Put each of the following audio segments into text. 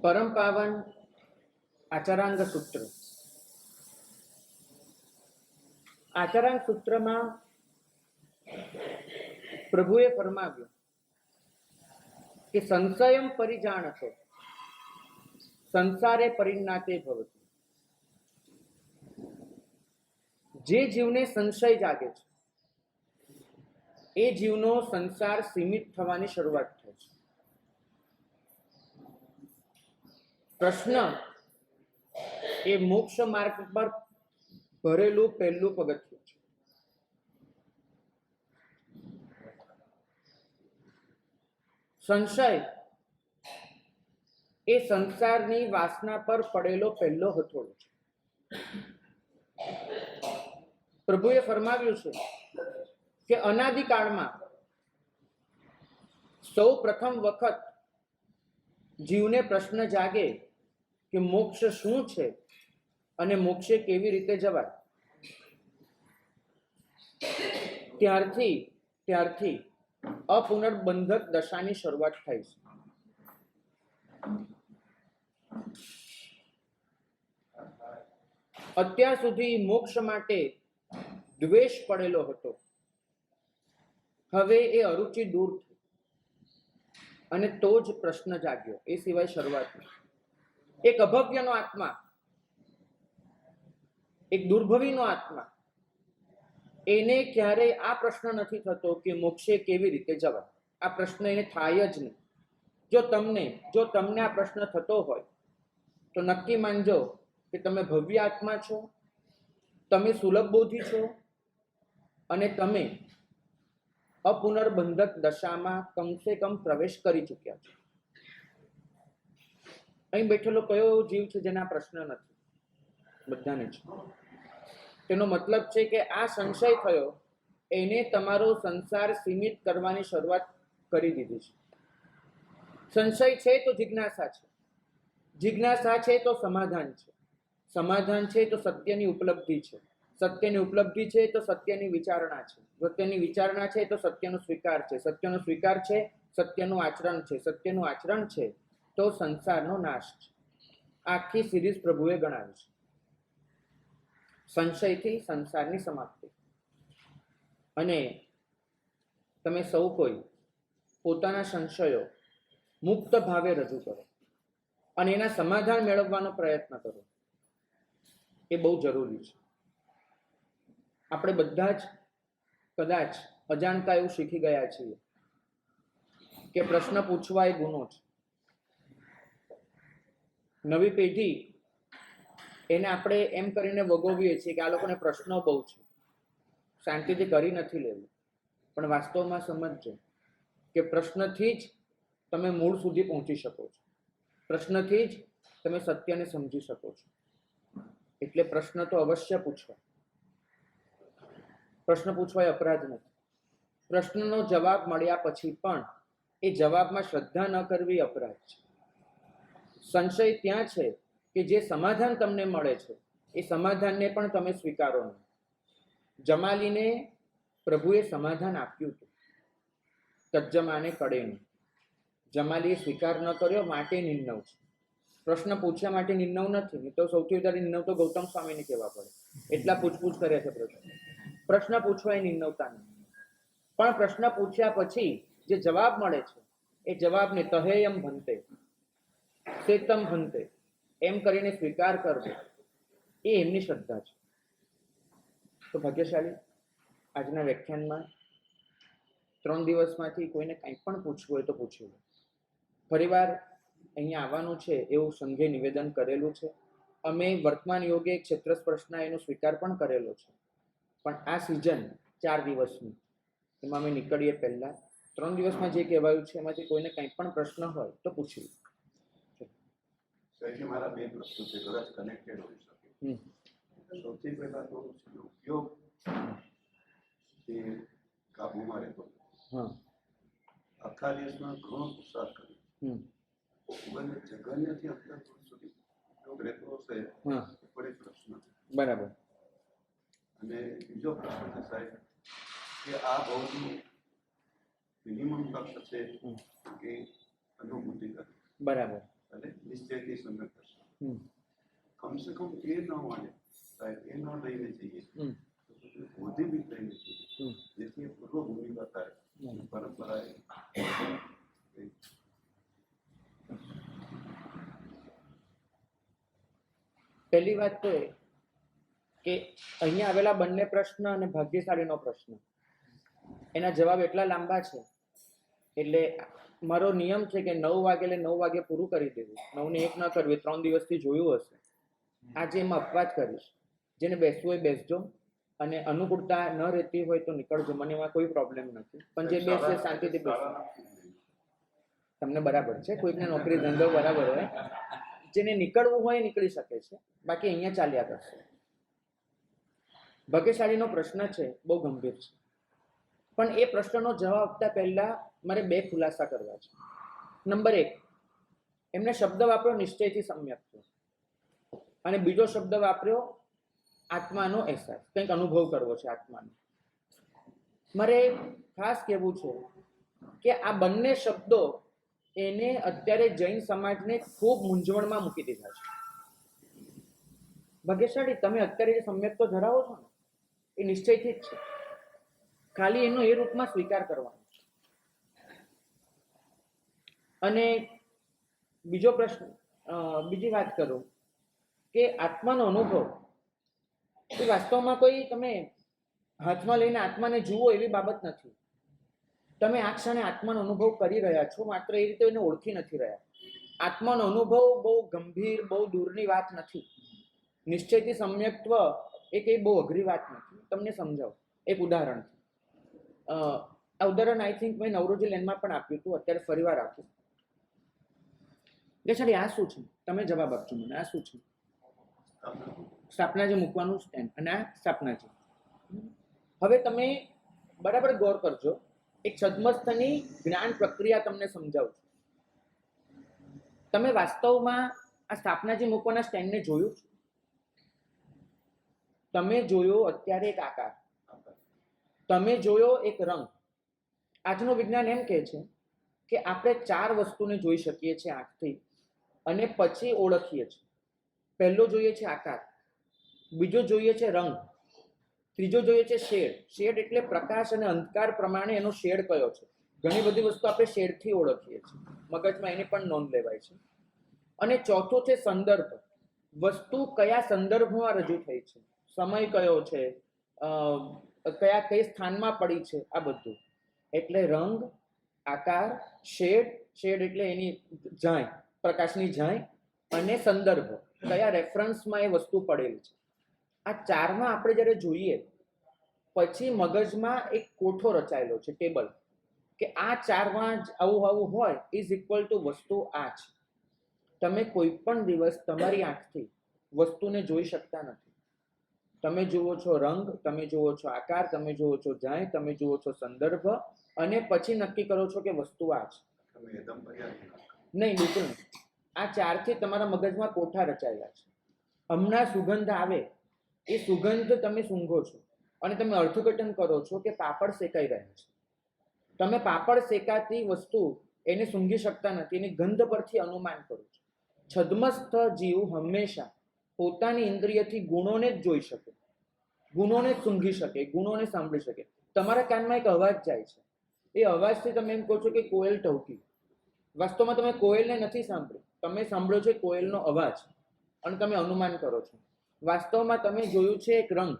પરમ પાવન આચરાંગ સૂત્ર. આચરાંગ સૂત્રમાં પ્રભુએ ફરમાવ્યું કે સંશયમ પરિજાણતો સંસારે પરિણાતે ભવતિ. જે જીવને સંશય જાગે છે એ જીવનો સંસાર સીમિત થવાની શરૂઆત થાય છે. પ્રશ્ન એ મોક્ષ માર્ગ પર ભરેલું પહેલું પગથિયું છે. સંશય એ સંસારની વાસના પર પડેલો પહેલો હથોડો છે. પ્રભુએ ફરમાવ્યું છે કે અનાદિકાળમાં સૌ પ્રથમ વખત જીવને પ્રશ્ન જાગે કે મોક્ષ શું છે અને મોક્ષે કેવી રીતે જવાય. ત્યારથી અપુનર્બંધક દશાની શરૂઆત થાય છે. અત્યાર સુધી મોક્ષ માટે દ્વેષ પડેલો હતો, હવે એ અરુચિ દૂર થઈ અને તો જ પ્રશ્ન જાગ્યો. એ સિવાય શરૂઆત એક અભવ્યનો આત્મા, એક દુર્ભવીનો આત્મા, એને ક્યારેય આ પ્રશ્ન નથી થતો કે મોક્ષે કેવી રીતે જવાય. આ પ્રશ્ન એને થાય જ નહીં. જો તમને આ પ્રશ્ન થતો હોય તો નક્કી માનજો કે તમે ભવ્ય આત્મા છો, તમે સુલભ બોધી છો અને તમે અપુનર્બંધક દશામાં કમસે કમ પ્રવેશ કરી ચૂક્યા છો. અહીં બેઠેલો કયો જીવ છે જેના પ્રશ્ન નથી? બધાને છે. તેનો મતલબ છે કે આ સંશય થયો એને તમારો સંસાર સીમિત કરવાની શરૂઆત કરી દીધી છે. સંશય છે તો જિજ્ઞાસા છે, જિજ્ઞાસા છે તો સમાધાન છે, સમાધાન છે તો સત્યની ઉપલબ્ધિ છે, સત્યની ઉપલબ્ધિ છે તો સત્યની વિચારણા છે, સત્યની વિચારણા છે તો સત્યનો સ્વીકાર છે, સત્યનો સ્વીકાર છે સત્યનું આચરણ છે, સત્યનું આચરણ છે તો સંસારનો નાશ છે. આખી સિરીઝ પ્રભુએ ગણાવી છે. સંશયથી સંસારની સમાપ્તિ. અને તમે સૌ કોઈ પોતાના સંશયો મુક્ત ભાવે રજૂ કરો અને એના સમાધાન મેળવવાનો પ્રયત્ન કરો. એ બહુ જરૂરી છે. આપણે બધા જ કદાચ અજાણતા એવું શીખી ગયા છીએ કે પ્રશ્ન પૂછવા એ ગુનો છે. નવી પેઢી એને આપણે એમ કરીને વગોવીએ છીએ કે આ લોકોને પ્રશ્નો બહુ છે, શાંતિથી કરી નથી લેવું. પણ વાસ્તવમાં સમજજો કે પ્રશ્નથી જ તમે મૂળ સુધી પહોંચી શકો છો, પ્રશ્નથી જ તમે સત્યને સમજી શકો છો. એટલે પ્રશ્ન તો અવશ્ય પૂછવા. પ્રશ્ન પૂછવા એ અપરાધ નથી. પ્રશ્નનો જવાબ મળ્યા પછી પણ એ જવાબમાં શ્રદ્ધા ન કરવી અપરાધ છે. સંશય ત્યાં છે કે જે સમાધાન તમને મળે છે એ સમાધાનને પણ તમે સ્વીકારો નહીં. જમાલીને પ્રભુએ સમાધાન આપ્યું હતું, તજ્જમાને કડેનું. જમાલીએ સ્વીકાર ન કર્યો માટે નિર્ણવ છે. પ્રશ્ન પૂછ્યા માટે નિર્ણવ નથી. નહીં તો સૌથી વધારે નિર્ણવ તો ગૌતમ સ્વામીને કહેવા પડે. એટલા પૂછપૂછ કર્યા છે પ્રશ્ન પૂછવા એ નિર્ણવતા નહીં. પણ પ્રશ્ન પૂછ્યા પછી જે જવાબ મળે છે એ જવાબને તહેયમ ભંતે સેતમ ભંતે એમ કરીને સ્વીકાર કરવો એ એમની શ્રદ્ધા છે. તો ભાગ્યશાળી આજના વ્યાખ્યાનમાં 3 દિવસમાંથી કોઈને કંઈ પણ પૂછવું હોય તો પૂછ્યું. ફરીવાર અહીંયા આવવાનું છે એવું સંઘે નિવેદન કરેલું છે. અમે વર્તમાન યોગે ક્ષેત્ર સ્પર્શના એનો સ્વીકાર પણ કરેલો છે. પણ આ સિઝન 4 દિવસની એમાં અમે નીકળીએ પહેલા 3 દિવસમાં જે કહેવાયું છે એમાંથી કોઈને કંઈ પણ પ્રશ્ન હોય તો પૂછી લો. મારા 2 પ્રશ્નો છે, કદાચ કનેક્ટેડ હોઈ શકે. સૌથી પહેલા તો ઉપયોગ જે કાબુમાં રહેતો આખા દેશમાં ઘણો પુરસાદ કર્યો, જગન્યથી અત્યાર સુધી ઉપયોગ રહેતો હશે એ પણ એક પ્રશ્ન. બરાબર. અને બીજો પ્રશ્ન છે સાહેબ કે આ બહુનું મિનિમમ લક્ષ્ય છે કે અનુભૂતિ કરવી. બરાબર. અને નિશ્ચયથી સમ્યક દર્શન. હમ. કમ સે કમ એ ન મળે, સાહેબ, એ ન લઈને જઈએ હમ. તો પછી બૌદ્ધિક લઈને જઈએ, હમ. જેથી એ પૂર્વ ભૂમિકા થાય, પરંપરાએ. પહેલી વાત તો એ કે અહીંયા આવેલા બંને પ્રશ્ન અને ભાગ્યશાળીનો પ્રશ્ન, એના જવાબ એટલા લાંબા છે એટલે મારો નિયમ છે કે 9 વાગે એટલે 9 વાગે પૂરું કરી દેવું. 9 ને 1 ન કરવી. 3 દિવસથી જોયું હશે. આજે એમાં અપવાદ કરીશ. જેને બેસવું હોય બેસજો, અને અનુકૂળતા ન રહેતી હોય તો નીકળજો. મને એમાં કોઈ પ્રોબ્લેમ નથી. પણ જે બેસે શાંતિથી બેસો. તમને બરાબર છે, કોઈકને નોકરી ધંધો બરાબર હોય, જેને નીકળવું હોય નીકળી શકે છે, બાકી અહીંયા ચાલ્યા કરશે. ભાગ્યશાળીનો પ્રશ્ન છે, બહુ ગંભીર છે, પણ એ પ્રશ્નનો જવાબ આપતા પહેલા મારે 2 ખુલાસા કરવા છે. નંબર 1, એમને શબ્દ વાપર્યો નિશ્ચયથી સમ્યક છે, અને બીજો શબ્દ વાપર્યો આત્માનો અહેસાસ, કંઈક અનુભવ કરવો છે આત્માનો. મારે ખાસ કહેવું છે કે આ બંને શબ્દો એને અત્યારે જૈન સમાજને ખૂબ મૂંઝવણમાં મૂકી દીધા છે. ભાગ્યશાળી, તમે અત્યારે જે સમ્યક તો ધરાવો છો ને, એ નિશ્ચયથી જ છે, ખાલી એનો એ રૂપમાં સ્વીકાર કરવાનો છે. અને બીજો પ્રશ્ન, બીજી વાત કરું કે આત્માનો અનુભવ એ વાસ્તવમાં કોઈ તમે હાથમાં લઈને આત્માને જુઓ એવી બાબત નથી. તમે આ ક્ષણે આત્માનો અનુભવ કરી રહ્યા છો, માત્ર એ રીતે એને ઓળખી નથી રહ્યા. આત્માનો અનુભવ બહુ ગંભીર, બહુ દૂરની વાત નથી. નિશ્ચયથી સમ્યક્ત્વ એ કંઈ બહુ અઘરી વાત નથી. તમને સમજાવું એક ઉદાહરણ. આ ઉદાહરણ આઈ થિંક મેં નવરોજી લેનમાં પણ આપ્યું હતું, અત્યારે ફરીવાર આપ્યું. કે આ શું છે? તમે જવાબ આપજો મને. આ શું છે? સ્થાપના જે મૂકવાનું સ્ટેન્ડ, અને આ સ્થાપના છે. હવે તમે બરાબર ગૌર કરજો. એક છદ્મસ્થની જ્ઞાન પ્રક્રિયા તમને સમજાવું છું. તમે વાસ્તવમાં આ સ્થાપનાજી મૂકવાના સ્ટેન્ડને જોયું છે? તમે જોયો અત્યારે એક આકાર, તમે જોયો એક રંગ. આજનું વિજ્ઞાન એમ કહે છે કે આપણે 4 વસ્તુને જોઈ શકીએ છીએ આંખથી, અને પછી ઓળખીએ છીએ. પહેલો જોઈએ છે આકાર, બીજો જોઈએ છે રંગ, ત્રીજો જોઈએ છે શેડ. શેડ એટલે પ્રકાશ અને અંધકાર પ્રમાણે એનો શેડ કયો છે. ઘણી બધી વસ્તુ આપણે શેડથી ઓળખીએ છીએ, મગજમાં એની પણ નોંધ લેવાય છે. અને ચોથો છે સંદર્ભ. વસ્તુ કયા સંદર્ભમાં રજૂ થઈ છે, સમય કયો છે, કઈ સ્થાનમાં પડી છે, આ બધું. એટલે રંગ, આકાર, શેડ, શેડ એટલે એની ઝાંય, પ્રકાશની ઝાંય, અને સંદર્ભ, કયા રેફરન્સમાં એ વસ્તુ પડેલી છે. આ 4માં આપણે જ્યારે જોઈએ પછી મગજમાં એક કોઠો રચાયેલો છે, ટેબલ, કે આ 4માં જ આવું આવું હોય ઇઝ ઇક્વલ ટુ વસ્તુ આ છે. તમે કોઈ પણ દિવસ તમારી આંખથી વસ્તુને જોઈ શકતા નથી. તમે જુઓ છો રંગ, તમે જુઓ છો આકાર, તમે જુઓ છો ઝાંય, તમે જુઓ છો સંદર્ભ, અને પછી નક્કી કરો છો કે વસ્તુ આ છે. નહીં, બિલકુલ નહીં. આ 4થી તમારા મગજમાં કોઠા રચાયેલા છે. હમણાં સુગંધ આવે, એ સુગંધ તમે સૂંઘો છો, અને તમે અર્થઘટન કરો છો કે પાપડ શેકાઈ રહ્યા છે. તમે પાપડ શેકાતી વસ્તુ એને સૂંઘી શકતા નથી, એની ગંધ પરથી અનુમાન કરો છો. છદ્મસ્થ જીવ હંમેશા પોતાની ઇન્દ્રિયથી ગુણોને જ જોઈ શકે, ગુણોને જ સૂંઘી શકે, ગુણોને સાંભળી શકે. તમારા કાનમાં એક અવાજ જાય છે, એ અવાજથી તમે એમ કહો છો કે કોયલ ટહુકી. વાસ્તવમાં તમે કોયલને નથી સાંભળી, તમે સાંભળો છો કોયલનો અવાજ, અને તમે અનુમાન કરો છો. વાસ્તવમાં તમે જોયું છે એક રંગ,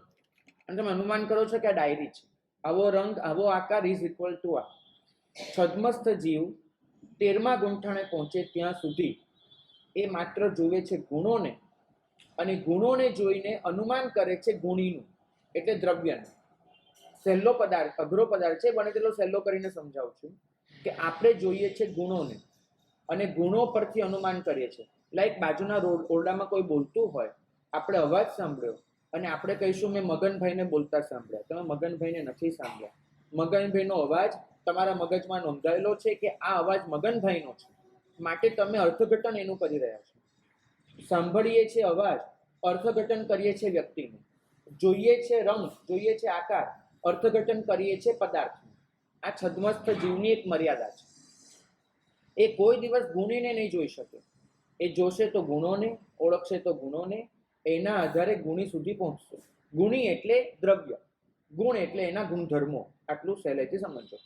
અને તમે અનુમાન કરો છો કે આ ડાયરી છે. આવો રંગ, આવો આકાર ઇઝ ઇક્વલ ટુ આ. છદ્મસ્થ જીવ 13મા ગુંઠાણે પહોંચે ત્યાં સુધી એ માત્ર જોવે છે ગુણોને, અને ગુણોને જોઈને અનુમાન કરે છે ગુણીનું, એટલે દ્રવ્યનું. સહેલો પદાર્થ, અઘરો પદાર્થ છે, બને તેટલો સહેલો કરીને સમજાવું છું કે આપણે જોઈએ છે ગુણોને, અને ગુણો પરથી અનુમાન કરીએ છીએ. લાઈક બાજુના ઓરડામાં કોઈ બોલતું હોય, આપણે અવાજ સાંભળ્યો, અને આપણે કહીશું મેં મગનભાઈને બોલતા સાંભળ્યા. તમે મગનભાઈને નથી સાંભળ્યા. મગનભાઈનો અવાજ તમારા મગજમાં નોંધાયેલો છે કે આ અવાજ મગનભાઈનો છે, માટે તમે અર્થઘટન એનું કરી રહ્યા છો. સાંભળીએ છીએ અવાજ, અર્થઘટન કરીએ છીએ વ્યક્તિનું. જોઈએ છે રંગ, જોઈએ છે આકાર, અર્થઘટન કરીએ છીએ પદાર્થનું. આ છદ્મસ્થ જીવની એક મર્યાદા છે. એ કોઈ દિવસ ગુણીને નહીં જોઈ શકે. એ જોશે તો ગુણોને, ઓળખશે તો ગુણોને, એના આધારે ગુણી સુધી પહોંચશે. ગુણી એટલે દ્રવ્ય, ગુણ એટલે એના ગુણધર્મો. આટલું સહેલાઈથી સમજો.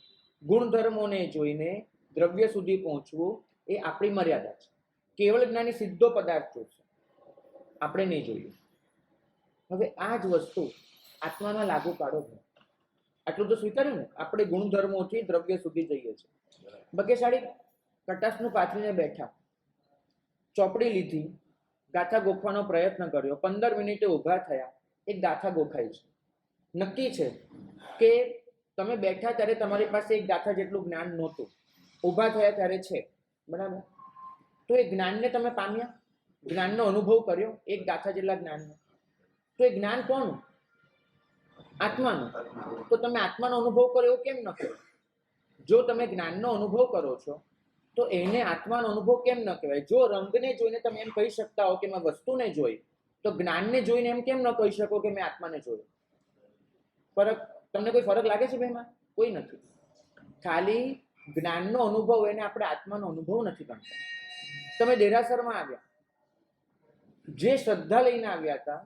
ગુણધર્મોને જોઈને દ્રવ્ય સુધી પહોંચવું એ આપણી મર્યાદા છે. કેવળ જ્ઞાની સીધો પદાર્થ જોશે, આપણે નહીં જોઈએ. હવે આ જ વસ્તુ આત્મામાં લાગુ પાડો. આટલું તો સ્વીકાર્યું ને, આપણે ગુણધર્મોથી દ્રવ્ય સુધી જઈએ છીએ. ભાગ્યશાળી કટાસનું પાથરીને બેઠા, ચોપડી લીધી, ગાથા ગોખવાનો પ્રયત્ન કર્યો, 15 મિનિટે ઊભા થયા, એક ગાથા ગોખાઈ છે. નક્કી છે કે તમે બેઠા ત્યારે તમારી પાસે એક ગાથા જેટલું જ્ઞાન નહોતું, ઊભા થયા ત્યારે છે, બરાબર? તો એ જ્ઞાનને તમે પામ્યા, જ્ઞાનનો અનુભવ કર્યો, એક ગાથા જેટલા જ્ઞાનનો. તો એ જ્ઞાન કોનું? આત્માનું. તો તમે આત્માનો અનુભવ કરો એવું કેમ ન કરો? જો તમે જ્ઞાનનો અનુભવ કરો છો તો એને આત્માનો અનુભવ કેમ ન કહેવાય? જો રંગને જોઈને તમે એમ કહી શકતા હો કે મેં વસ્તુને જોઈ, તો જ્ઞાનને જોઈને એમ કેમ ન કહી શકો કે મેં આત્માને જોયું? ફરક તમને કોઈ ફરક લાગે છે બેમાં? કોઈ નથી. ખાલી જ્ઞાનનો અનુભવ એને આપણે આત્માનો અનુભવ નથી ગણતા. તમે દેરાસરમાં આવ્યા, જે શ્રદ્ધા લઈને આવ્યા હતા,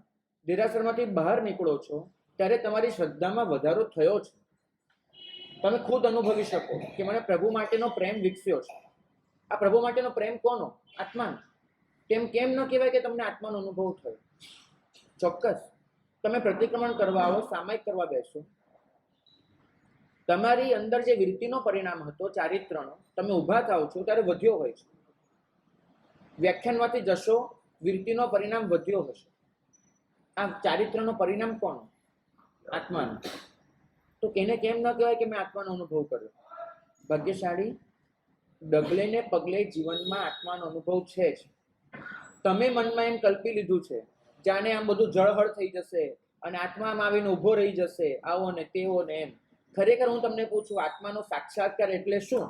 દેરાસરમાંથી બહાર નીકળો છો ત્યારે તમારી શ્રદ્ધામાં વધારો થયો છે. તમે ખુદ અનુભવી શકો કે મને પ્રભુ માટેનો પ્રેમ વિકસ્યો છે. આ પ્રભુ માટેનો પ્રેમ કોનો? આત્માનો. કેમ ન કહેવાય કે તમને આત્માનો અનુભવ થયો? ચોક્કસ. તમે પ્રતિક્રમણ કરવા આવો, સામાયિક કરવા બેસો, તમારી અંદર જે વૃત્તિનો પરિણામ હતો, ચારિત્રનો, તમે ઊભા થાવ છો ત્યારે વધ્યો હોય છે. વ્યાખ્યાનમાંથી જશો, વૃત્તિનો પરિણામ વધ્યો હશે. આ ચારિત્રનો પરિણામ કોણ? આત્માનો. તો એને કેમ ન કહેવાય કે મેં આત્માનો અનુભવ કર્યો? ભાગ્યશાળી ડગલે ને પગલે જીવનમાં આત્માનો અનુભવ છે જ. તમે મનમાં એમ કલ્પી લીધું છે જાણે આમ બધું જળહળ થઈ જશે અને આત્મામાં આવીને ઊભો રહી જશે, આવો ને તેવો ને એમ. ખરેખર હું તમને પૂછું, આત્માનો સાક્ષાત્કાર એટલે શું?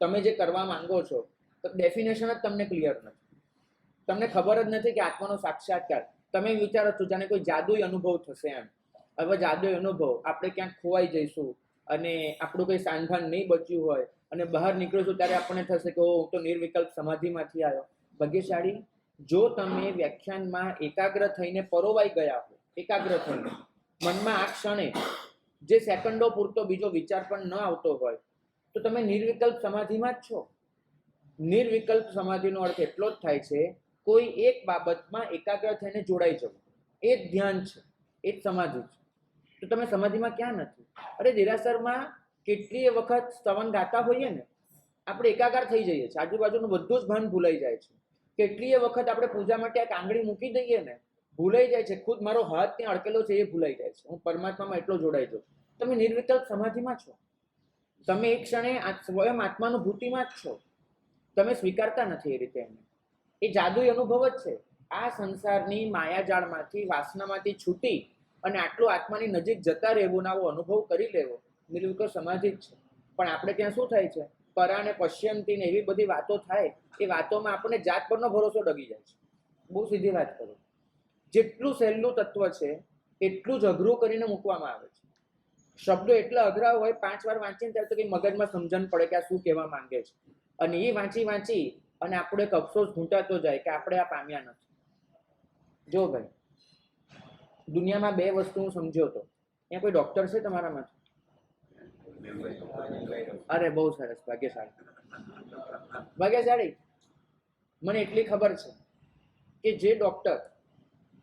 તમે જે કરવા માંગો છો તો ડેફિનેશન જ તમને ક્લિયર નથી. તમને ખબર જ નથી કે આત્માનો સાક્ષાત્કાર. તમે વિચારો છો જાણે કોઈ જાદુઈ અનુભવ થશે એમ. હવે જાદુઈ અનુભવ, આપણે ક્યાંક ખોવાઈ જઈશું અને આપણું કંઈ સાંભાન નહીં બચ્યું હોય અને બહાર નીકળીશું ત્યારે આપણને થશે કે હું તો નિર્વિકલ્પ સમાધિમાંથી આવ્યો. ભાગ્યશાળી, જો તમે વ્યાખ્યાનમાં એકાગ્ર થઈને પરોવાઈ ગયા હો, એકાગ્ર થઈને મનમાં આ ક્ષણે જે સેકન્ડો પૂરતો બીજો વિચાર પણ ન આવતો હોય, તો તમે નિર્વિકલ્પ સમાધિમાં જ છો. નિર્વિકલ્પ સમાધિનો અર્થ એટલો જ થાય છે કોઈ એક બાબતમાં એકાગ્ર થઈને જોડાઈ જવું. એ જ ધ્યાન છે, એ જ સમાધિ છે. તો તમે સમાધિમાં ક્યાં નથી? અરે દેરાસરમાં કેટલીય વખત સ્તવન ગાતા હોઈએ ને, આપણે એકાગ્ર થઈ જઈએ છીએ, આજુબાજુનું બધું જ ભાન ભૂલાઈ જાય છે. કેટલીય વખત આપણે પૂજા માટે એક આંગળી મૂકી દઈએ ને, ભૂલાઈ જાય છે, ખુદ મારો હાથ ત્યાં અડકેલો છે એ ભૂલાઈ જાય છે. હું પરમાત્મામાં એટલો જોડાઈ જાઉં. તમે નિર્વિકલ્પ સમાધિમાં છો. તમે એક ક્ષણે સ્વયં આત્માનુભૂતિમાં જ છો. તમે સ્વીકારતા નથી એ રીતે એને. એ જાદુઈ અનુભવ જ છે. આ સંસારની માયાજાળમાંથી, વાસનામાંથી છૂટી અને આટલું આત્માની નજીક જતા રહેવું, આવો અનુભવ કરી લેવો, નિર્વિકલ્પ સમાધિ જ છે. પણ આપણે ત્યાં શું થાય છે? પરાને પશ્યંતી ને એવી બધી વાતો થાય, એ વાતોમાં આપણને જાત પરનો ભરોસો ડગી જાય છે. બહુ સીધી વાત કરું, જેટલું સહેલું તત્વ છે એટલું જ અઘરું કરીને મૂકવામાં આવે છે. શબ્દો એટલા અઘરા હોય, 5 વાર વાંચીને ત્યારે તો કંઈ મગજમાં સમજણ પડે કે આ શું કહેવા માંગે છે. અને એ વાંચી અને આપણો એક અફસોસ ઢૂંઢાતો જાય કે આપણે આ પામ્યા નથી. જો ભાઈ, દુનિયામાં 2 વસ્તુ હું સમજ્યો હતો. અહીંયા કોઈ ડોક્ટર છે તમારામાંથી? અરે બહુ સરસ, ભાગ્યશાળી. મને એટલી ખબર છે કે જે ડોક્ટર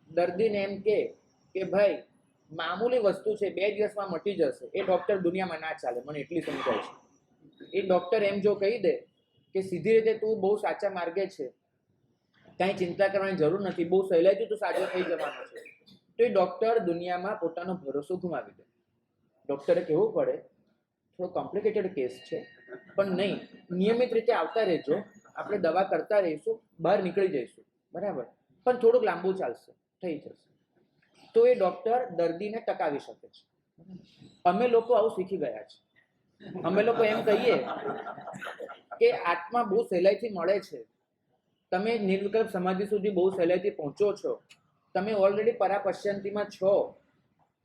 દર્દીને એમ કે ભાઈ મામૂલી વસ્તુ છે, 2 દિવસમાં મટી જશે, એ ડોક્ટર દુનિયામાં ના ચાલે. મને એટલી સમજાય છે. એ ડોક્ટર એમ જો કહી દે કે સીધી રીતે તું બહુ સાચા માર્ગે છે, કાંઈ ચિંતા કરવાની જરૂર નથી, બહુ સહેલાઈથી તું સાજો થઈ જવાનો છે, તો એ ડોક્ટર દુનિયામાં પોતાનો ભરોસો ગુમાવી દે. ડોક્ટરે કહેવું પડે થોડો કોમ્પ્લિકેટેડ કેસ છે, પણ નહીં, નિયમિત રીતે આવતા રહેજો, આપણે દવા કરતા રહીશું, બહાર નીકળી જઈશું, બરાબર, પણ થોડુંક લાંબુ ચાલશે, થઈ જશે. તો એ ડોક્ટર દર્દીને ટકાવી શકે છે. અમે લોકો આવું શીખી ગયા છે. અમે લોકો એમ કહીએ કે આત્મા બહુ સહેલાઈથી મળે છે, તમે નિર્વિકલ્પ સમાધિ સુધી બહુ સહેલાઈથી પહોંચો છો, તમે ઓલરેડી પરાપશ્યંતીમાં છો,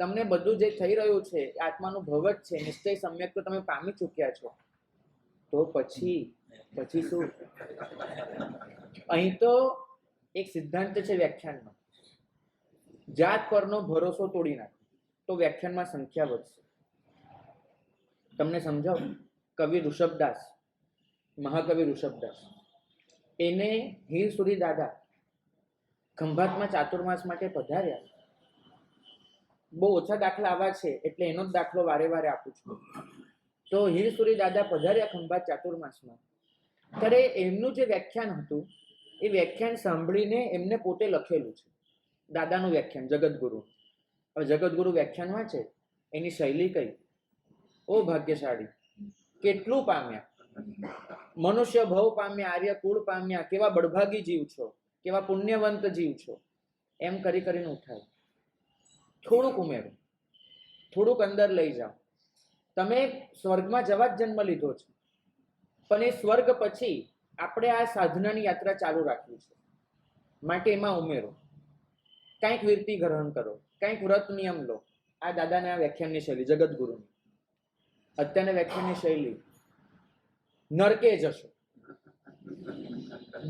તમને બધું જે થઈ રહ્યું છે એ આત્માનું ભવ જ છે, નિશ્ચય સમ્યક તો તમે પામી ચૂક્યા છો. તો પછી શું? અહીં તો એક સિદ્ધાંત છે વ્યાખ્યાનમાં, જાત પરનો ભરોસો તોડી નાખો તો વ્યાખ્યાનમાં સંખ્યા વધશે. તમને સમજાવું. કવિ ઋષભદાસ, મહાકવિ ઋષભદાસ, એને હીરસુરી દાદા ખંભાતમાં ચાતુર્માસ માટે પધાર્યા. બહુ ઓછા દાખલા આવા છે એટલે એનો જ દાખલો વારે વારે આપું છું. તો હીરસુરી દાદા પધાર્યા ખંભાત ચાતુર્માસમાં, ત્યારે એમનું જે વ્યાખ્યાન હતું એ વ્યાખ્યાન સાંભળીને એમને પોતે લખેલું છે. દાદાનું વ્યાખ્યાન જગતગુરુ. હવે જગતગુરુ વ્યાખ્યાન વાંચે, એની શૈલી કઈ, ઓ ભાગ્યશાળી, કેટલું પામ્યા, મનુષ્ય ભવ પામ્યા, આર્ય કુળ પામ્યા, કેવા બળભાગી જીવ છો, કેવા પુણ્યવંત જીવ છો, એમ કરી કરીને ઉઠાય. થોડુંક ઉમેરો, થોડુંક અંદર લઈ જાઓ. તમે સ્વર્ગમાં જવા જ જન્મ લીધો છે, પણ એ સ્વર્ગ પછી આપણે આ સાધનાની યાત્રા ચાલુ રાખવી છે, માટે એમાં ઉમેરો. કંઈક વિરતી ગ્રહણ કરો, કંઈક વ્રત નિયમ લો. આ દાદાના વ્યાખ્યાનની શૈલી, જગતગુરુની. અત્યારના વ્યાખ્યાનની શૈલી, નરકે જશો,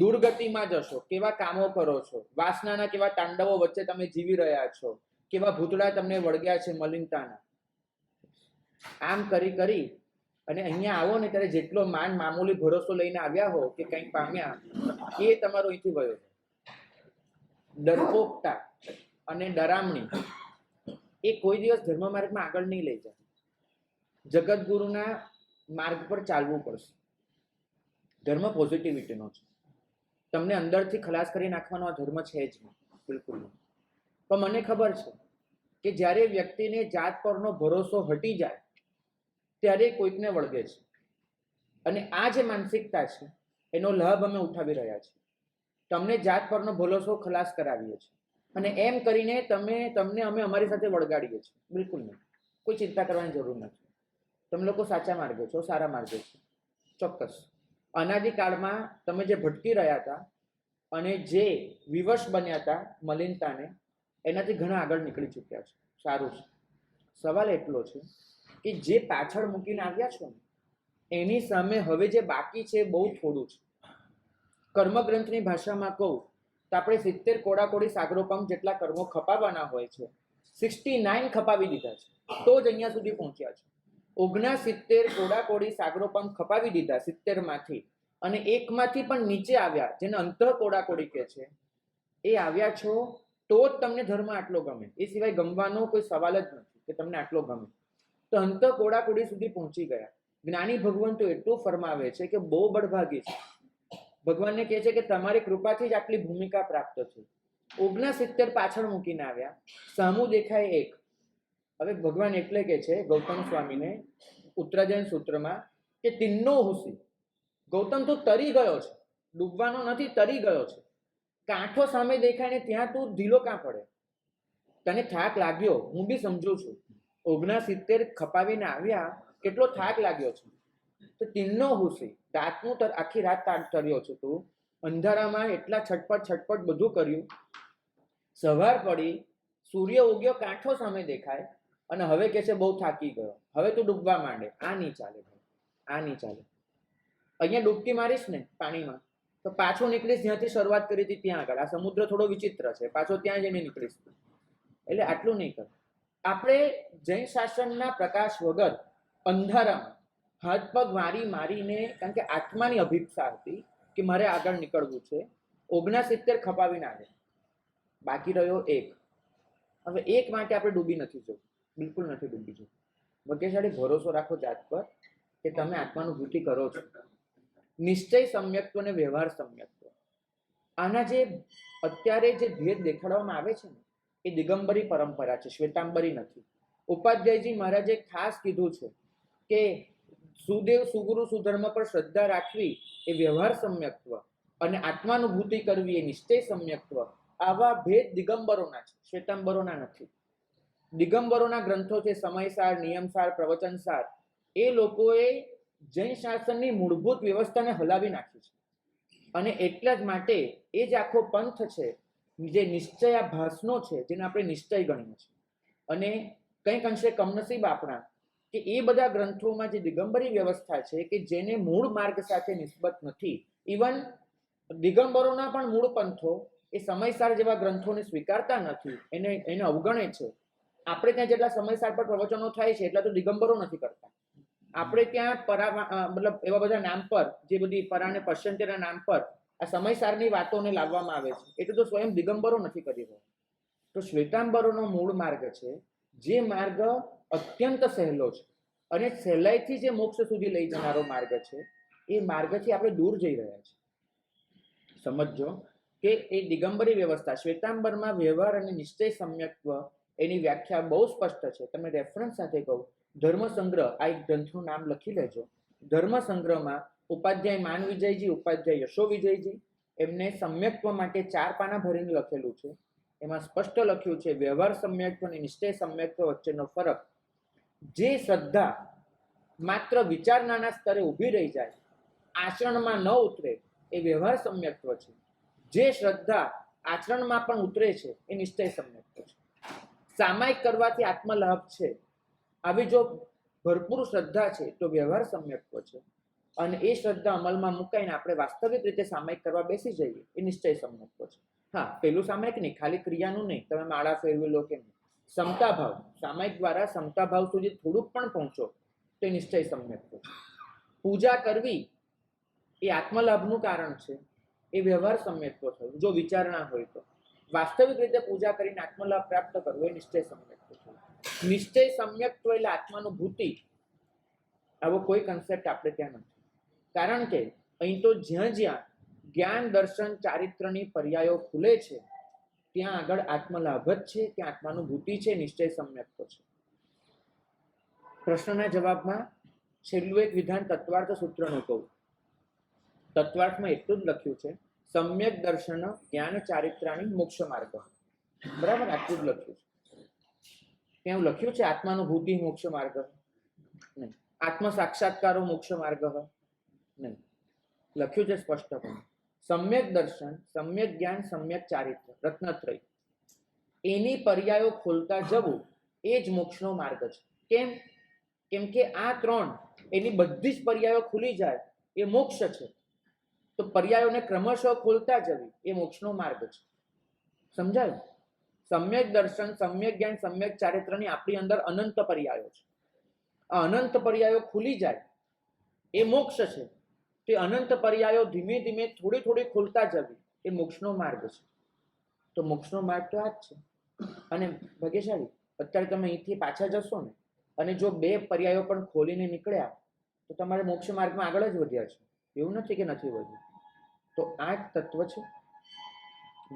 દુર્ગતિમાં જશો, કેવા કામો કરો છો, વાસનાના કેવા તાંડવો વચ્ચે તમે જીવી રહ્યા છો, કેવા ભૂતળા તમને વળગ્યા છે મલિનતાના. આમ કરી કરી અને અહીંયા આવો ને ત્યારે જેટલો મામૂલી ભરોસો લઈને આવ્યા હો કે કંઈક પામ્યા, એ તમારો અહીંથી વયો. ડરપોકતા અને ડરામણી એ કોઈ દિવસ ધર્મ માર્ગમાં આગળ નહીં લઈ જાય. જગતગુરુના માર્ગ પર ચાલવું પડશે. ધર્મ પોઝિટિવિટીનો છે. તમને અંદરથી ખલાસ કરી નાખવાનો આ ધર્મ છે જ નહીં, બિલકુલ નહીં. પણ મને ખબર છે કે જ્યારે વ્યક્તિને જાત પરનો ભરોસો હટી જાય ત્યારે કોઈકને વળગે છે. અને આ જે માનસિકતા છે એનો લાભ અમે ઉઠાવી રહ્યા છીએ. તમને જાત પરનો ભરોસો ખલાસ કરાવીએ છીએ અને એમ કરીને તમને અમે અમારી સાથે વળગાડીએ છીએ. બિલકુલ નહીં, કોઈ ચિંતા કરવાની જરૂર નથી. તમે લોકો સાચા માર્ગે છો, સારા માર્ગે છો, ચોક્કસ. અનાદિકાળમાં તમે જે ભટકી રહ્યા હતા અને જે વિવશ બન્યા હતા મલિનતાને, એનાથી ઘણા આગળ નીકળી ચૂક્યા છે. સારું છે. સવાલ એટલો છે કે જે પાછળ મૂકીને આવ્યા છો ને એની સામે હવે જે બાકી છે બહુ થોડું છે. કર્મગ્રંથની ભાષામાં કહું તો આપણે 70 કોડાકોડી સાગરોપમ જેટલા કર્મો ખપાવવાના હોય છે, 69 ખપાવી દીધા છે, તો જ અહીંયા સુધી પહોંચ્યા છે. 69 કોડાકોડી સાગરોપમ ખપાવી દીધા 70 માંથી, અને એકમાંથી પણ નીચે આવ્યા, જેને અંતઃ કોડાકોડી કહે છે, એ આવ્યા છો તો જ તમને ધર્મ આટલો ગમે. એ સિવાય ગમવાનો કોઈ સવાલ જ નથી કે તમને આટલો ગમે. તો અંતઃ કોડાકોડી સુધી પહોંચી ગયા. જ્ઞાની ભગવાન તો એટલું ફરમાવે છે કે બહુ બળભાગી છે. ભગવાનને કહે છે કે તમારી કૃપાથી જ આટલી ભૂમિકા પ્રાપ્ત છે. 69 પાછળ મૂકીને આવ્યા, સામું દેખાય એક. હવે ભગવાન એટલે કે છે ગૌતમ સ્વામીને ઉત્તરાજન સૂત્રમાં કે તિન્નો હુસી. ગૌતમ તું તરી ગયો છે, ડૂબવાનો નથી, તરી ગયો છે. કાંઠો સામે દેખાય ને ત્યાં તું ઢીલો કાં પડે? તને થાક લાગ્યો, હું બી સમજુ છું. 69 ખપાવીને આવ્યા, કેટલો થાક લાગ્યો છે. તો તિન્નો હુસી, રાતનું આખી રાત તર્યો છે તું, અંધારામાં એટલા છટપટ બધું કર્યું. સવાર પડી, સૂર્ય ઉગ્યો, કાંઠો સામે દેખાય અને હવે કે છે બહુ થાકી ગયો, હવે તું ડૂબવા માંડે. આ નહીં ચાલે ભાઈ, આ નહીં ચાલે. અહીંયા ડૂબકી મારીશ ને પાણીમાં તો પાછો નીકળીશ જ્યાંથી શરૂઆત કરી હતી ત્યાં આગળ. આ સમુદ્ર થોડો વિચિત્ર છે, પાછો ત્યાં જઈને નીકળીશ. એટલે આટલું નહીં કર. આપણે જૈન શાસનના પ્રકાશ વગર અંધારામાં હાથ પગ મારીને, કારણ કે આત્માની અભિપ્સા હતી કે મારે આગળ નીકળવું છે, 69 ખપાવીને આવે, બાકી રહ્યો એક. હવે એક માટે આપણે ડૂબી નથી જવું, બિલકુલ નથી ડૂબી જવું. ભાગ્યશાળી ભરોસો રાખો જાત પર કે તમે આત્માનુભૂતિ કરો છો. નિશ્ચય સમ્યક્ત્વ અને વ્યવહાર સમ્યક્ત્વ, આના જે અત્યારે જે ભેદ દેખાડવામાં આવે છે ને એ દિગંબરી પરંપરા છે, શ્વેતાંબરી નથી. ઉપાધ્યાયજી મહારાજે ખાસ કીધું છે કે સુદેવ સુગુરુ સુધર્મ પર શ્રદ્ધા રાખવી એ વ્યવહાર સમ્યક્ત્વ અને આત્માનુભૂતિ કરવી એ નિશ્ચય સમ્યક્ત્વ. આવા ભેદ દિગંબરોના છે, શ્વેતાંબરોના નથી. દિગંબરોના ગ્રંથો છે સમયસાર, નિયમસાર, પ્રવચનસાર. એ લોકોએ જૈન શાસનની મૂળભૂત વ્યવસ્થાને હલાવી નાખી છે. અને એટલા જ માટે એ જ આખો પંથ છે જે નિશ્ચયાભાસનો છે, જેને આપણે નિશ્ચય ગણીએ છીએ. અને કંઈક અંશે કમનસીબ આપણા કે એ બધા ગ્રંથોમાં જે દિગંબરી વ્યવસ્થા છે કે જેને મૂળ માર્ગ સાથે નિસ્બત નથી. ઇવન દિગંબરોના પણ મૂળ પંથો એ સમયસાર જેવા ગ્રંથોને સ્વીકારતા નથી, એને અવગણે છે. આપણે ત્યાં જેટલા સમયસાર પર પ્રવચનો થાય છે એટલા તો દિગંબરો નથી કરતા. આપણે ત્યાં મતલબ એવા બધા નામ પર, જે બધી પરા અને પશ્ચંત્યના નામ પર આ સમયસારની વાતોને લાવવામાં આવે છે, એટલે તો સ્વયં દિગંબરો નથી કરી રહ્યા. તો શ્વેતાંબરોનો મૂળ માર્ગ છે, જે માર્ગ અત્યંત સહેલો છે અને સહેલાઈથી જે મોક્ષ સુધી લઈ જનારો માર્ગ છે, એ માર્ગથી આપણે દૂર જઈ રહ્યા છીએ. સમજો કે એ દિગંબરી વ્યવસ્થા શ્વેતાંબરમાં વ્યવહાર અને નિશ્ચય સમ્યક્ત્વ, એની વ્યાખ્યા બહુ સ્પષ્ટ છે. તમે રેફરન્સ સાથે કહું, ધર્મસંગ્રહ, આ એક ગ્રંથનું નામ લખી લેજો. ધર્મસંગ્રહમાં ઉપાધ્યાય માન વિજયજી, ઉપાધ્યાય યશો વિજયજી, એમને સમ્યક્ત્વ માટે 4 પાના ભરીને લખેલું છે. એમાં સ્પષ્ટ લખ્યું છે વ્યવહાર સમ્યક્ત્વ અને નિશ્ચય સમ્યક્ત્વ વચ્ચેનો ફરક. જે શ્રદ્ધા માત્ર વિચારણાના સ્તરે ઊભી રહી જાય, આચરણમાં ન ઉતરે, એ વ્યવહાર સમ્યક્ત્વ છે. જે શ્રદ્ધા આચરણમાં પણ ઉતરે છે, એ નિશ્ચય સમ્યક્ત્વ છે. સામાયિક કરવાથી આત્મલાભ છે, આવી જો ભરપૂર શ્રદ્ધા છે તો વ્યવહાર સમ્યક્ત્વ છે. અને એ શ્રદ્ધા અમલમાં મુકાઈને આપણે વાસ્તવિક રીતે સામાયિક કરવા બેસી જઈએ, એ નિશ્ચય સમ્યક્ત્વ છે. હા, પેલું સામાયિક નહીં, ખાલી ક્રિયાનું નહીં, તમે માળા ફેરવી લો કે નહીં, સમતા ભાવ, સામાયિક દ્વારા સમતા ભાવ સુધી થોડુંક પણ પહોંચો તો એ નિશ્ચય સમ્યક્ત્વ છે. પૂજા કરવી એ આત્મલાભનું કારણ છે, એ વ્યવહાર સમ્યક્ત્વ થયું. જો વિચારણા હોય તો વાસ્તવિક રીતે પૂજા કરીને આત્મલાભ પ્રાપ્ત કરવો એ નિશ્ચય સમ્યક્ત્વ છે. નિશ્ચય સમ્યક્ત્વ એટલે આત્માનુભૂતિ, આવો કોઈ કન્સેપ્ટ આપણે ત્યાં નથી. કારણ કે અહીં તો જ્યાં જ્યાં જ્ઞાન દર્શન ચારિત્રની પર્યાયો ખુલે છે, ત્યાં આગળ આત્મલાભ જ છે, ત્યાં આત્માનુભૂતિ છે, નિશ્ચય સમ્યક્ત્વ છે. પ્રશ્નના જવાબમાં છેલ્લું એક વિધાન તત્વાર્થ સૂત્રનું કહું. તત્વાર્થમાં એટલું જ લખ્યું છે, સમ્યક દર્શન જ્ઞાન ચારિત્રાણી મોક્ષ માર્ગ. બરાબર, આટલું જ લખ્યું છે. ત્યાં લખ્યું છે આત્માનુભૂતિ મોક્ષ માર્ગ નહીં, આત્મ સાક્ષાત્કારો મોક્ષ માર્ગ નહીં. લખ્યું છે સ્પષ્ટપણે સમ્યક દર્શન, સમ્યક જ્ઞાન, સમ્યક ચારિત્ર, રત્નત્રય, એની પર્યાયો ખોલતા જવું એ જ મોક્ષનો માર્ગ છે. કેમ કે આ 3 એની બધી જ પર્યાયો ખુલી જાય એ મોક્ષ છે. તો પર્યાયોને ક્રમશઃ ખોલતા જવી એ મોક્ષનો માર્ગ છે. સમજાયું? સમ્યક દર્શન, સમ્યક જ્ઞાન, સમ્યક ચારિત્રની આપણી અંદર અનંત પર્યાયો છે. આ અનંત પર્યાયો ખુલી જાય એ મોક્ષ છે. તે અનંત પર્યાયો ધીમે ધીમે થોડી થોડી ખોલતા જવી એ મોક્ષનો માર્ગ છે. તો મોક્ષનો માર્ગ તો આ જ છે. અને ભાગ્યશાળી, અત્યારે તમે અહીંથી પાછા જશો ને, અને જો 2 પર્યાયો પણ ખોલીને નીકળ્યા તો તમારે મોક્ષ માર્ગમાં આગળ જ વધ્યા છે. એવું નથી કે નથી વધ્યું. તો આ જ તત્વ છે.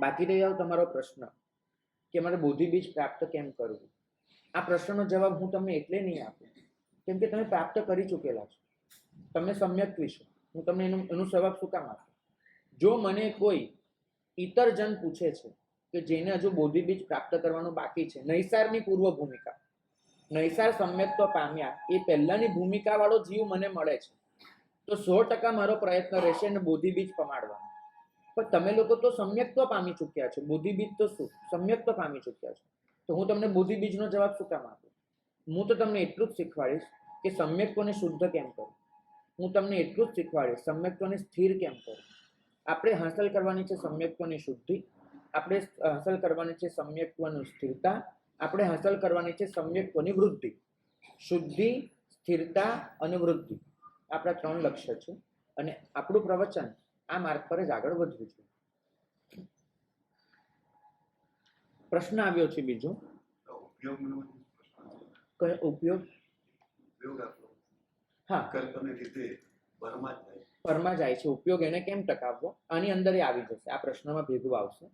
બાકી રહ્યો તમારો પ્રશ્ન કે મારે બોધિ બીજ પ્રાપ્ત કેમ કરવું. આ પ્રશ્નનો જવાબ હું તમને એટલે નહીં આપું કેમ કે તમે પ્રાપ્ત કરી ચૂકેલા છો, તમે સમ્યક્ત્વી છો. હું તમને એનું જવાબ શું કામ આપું? જો મને કોઈ ઇતર જન પૂછે છે કે જેને હજુ બોધિ બીજ પ્રાપ્ત કરવાનું બાકી છે, નૈસારની પૂર્વ ભૂમિકા, નૈસાર સમ્યક્ત્વ પામ્યા એ પહેલાની ભૂમિકા વાળો જીવ મને મળે છે, તો 100% મારો પ્રયત્ન રહેશે ને બોધિ બીજ પમાડવાનો. પણ તમે લોકો તો સમ્યક્ત્વ પામી ચૂક્યા છો, બોધિ બીજ તો શું, સમ્યક્ત્વ પામી ચૂક્યા છો. તો હું તમને બોધિ બીજનો જવાબ શું કામ આપું? હું તો તમને એટલું જ શીખવાડીશ કે સમ્યક્ત્વને શુદ્ધ કેમ કરવું. હું તમને એટલું જ શીખવાડીશ સમ્યક્ત્વને સ્થિર કેમ કરવું. આપણે હાંસલ કરવાની છે સમ્યક્ત્વની શુદ્ધિ, આપણે હાંસલ કરવાની છે સમ્યક્ત્વની સ્થિરતા, આપણે હાંસલ કરવાની છે સમ્યક્ત્વની વૃદ્ધિ. શુદ્ધિ, સ્થિરતા અને વૃદ્ધિ આપણા 3 લક્ષ્ય છે. અને આપણું પ્રવચન આ માર્ગ પર જ આગળ વધવું છે. પ્રશ્ન આવ્યો છે બીજો, કયો ઉપયોગ? હા, પરમાં જાય છે. ઉપયોગ એને કેમ ટકાવવો, આની અંદર આવી જશે, આ પ્રશ્નમાં ભેગું આવશે.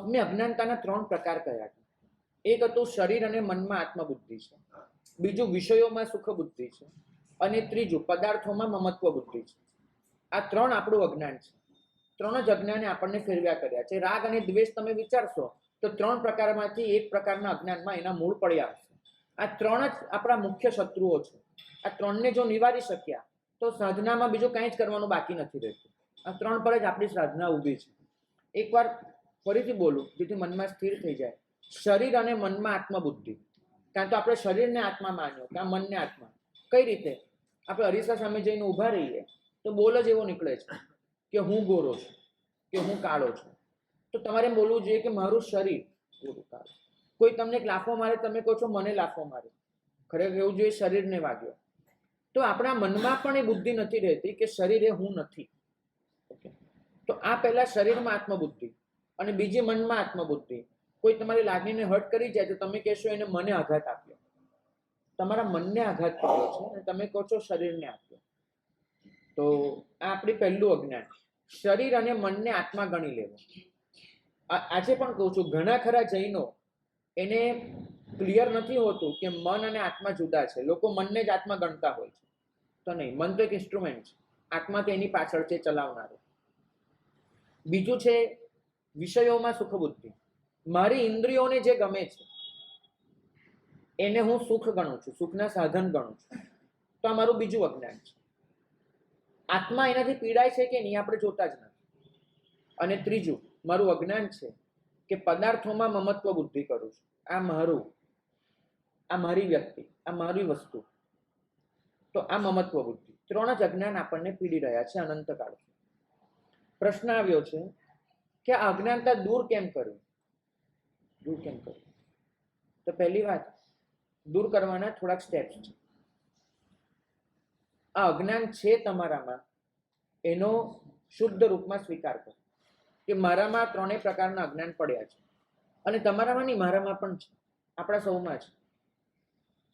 મેં અજ્ઞાનતાના 3 પ્રકાર કયા છે. એક હતું શરીર અને મનમાં આત્મબુદ્ધિ છે, બીજું વિષયોમાં સુખ બુદ્ધિ છે, અને ત્રીજું પદાર્થોમાં મમત્વ બુદ્ધિ છે. આ 3 આપણું અજ્ઞાન છે. 3 જ અજ્ઞાને આપણને ફેરવ્યા કર્યા છે. રાગ અને દ્વેષ તમે વિચારશો તો 3 પ્રકારમાંથી એક પ્રકારના અજ્ઞાનમાં એના મૂળ પડ્યા હશે. આ 3 જ આપણા મુખ્ય શત્રુઓ છે. આ 3ને જો નિવારી શક્યા તો સાધનામાં બીજું કાંઈ જ કરવાનું બાકી નથી રહેતું. આ 3 પર જ આપણી સાધના ઊભી છે. એકવાર ફરીથી બોલું જેથી મનમાં સ્થિર થઈ જાય. શરીર અને મનમાં આત્મબુદ્ધિ. કાં તો આપણે શરીરને આત્મા માન્યો, કાં મનને આત્મા. કઈ રીતે? આપણે અરીસા સામે જઈને ઊભા રહીએ તો બોલ જ એવો નીકળે છે કે હું ગોરો છું, કે હું કાળો છું, તો તમારે એમ બોલવું જોઈએ કે મારું શરીર ગોરું કાળું. કોઈ તમને એક લાફો મારે, તમે કહો છો મને લાફો મારે, ખરેખર એવું જોઈએ શરીરને વાગ્યો. તો આપણા મનમાં પણ એ બુદ્ધિ નથી રહેતી કે શરીર એ હું નથી. ઓકે, તો આ પહેલા શરીરમાં આત્મબુદ્ધિ અને બીજી મનમાં આત્મબુદ્ધિ. કોઈ તમારી લાગણીને હર્ટ કરી જાય તો તમે કહેશો એને મને આઘાત આપ્યો, તમારા મનને આઘાત કર્યો છે અને તમે કહો છો શરીરને આપ્યો. તો આ આપણી પહેલું અજ્ઞાન, શરીર અને મનને આત્મા ગણી લેવો. આજે પણ કહું છું, ઘણા ખરા જૈનો એને ક્લિયર નથી હોતું કે મન અને આત્મા જુદા છે. લોકો મનને જ આત્મા ગણતા હોય છે. તો નહીં, મન તો એક ઇન્સ્ટ્રુમેન્ટ છે, આત્મા તો એની પાછળ છે ચલાવનારો. બીજું છે વિષયોમાં સુખ બુદ્ધિ. મારી ઇન્દ્રિયોને જે ગમે છે એને હું સુખ ગણું છું, સુખના સાધન ગણું છું. તો આ મારું બીજું અજ્ઞાન છે. આત્મા એનાથી પીડાય છે કે નહીં આપણે જોતા જ નથી. અને ત્રીજું મારું અજ્ઞાન છે કે પદાર્થોમાં મમત્વ બુદ્ધિ કરું છું. આ મારું, આ મારી વ્યક્તિ, આ મારી વસ્તુ. તો આ મમત્વ બુદ્ધિ. 3 જ અજ્ઞાન આપણને પીડી રહ્યા છે અનંતકાળથી. પ્રશ્ન આવ્યો છે કે આ અજ્ઞાનતા દૂર કેમ કરવી? દૂર કેમ કરવી? તો પહેલી વાત, દૂર કરવાના થોડાક સ્ટેપ્સ છે. આ અજ્ઞાન છે તમારામાં, એનો શુદ્ધ રૂપમાં સ્વીકાર કરો કે મારામાં 3 પ્રકારના અજ્ઞાન પડ્યા છે. અને તમારામાં નહીં, મારામાં પણ છે, આપણા સૌમાં છે.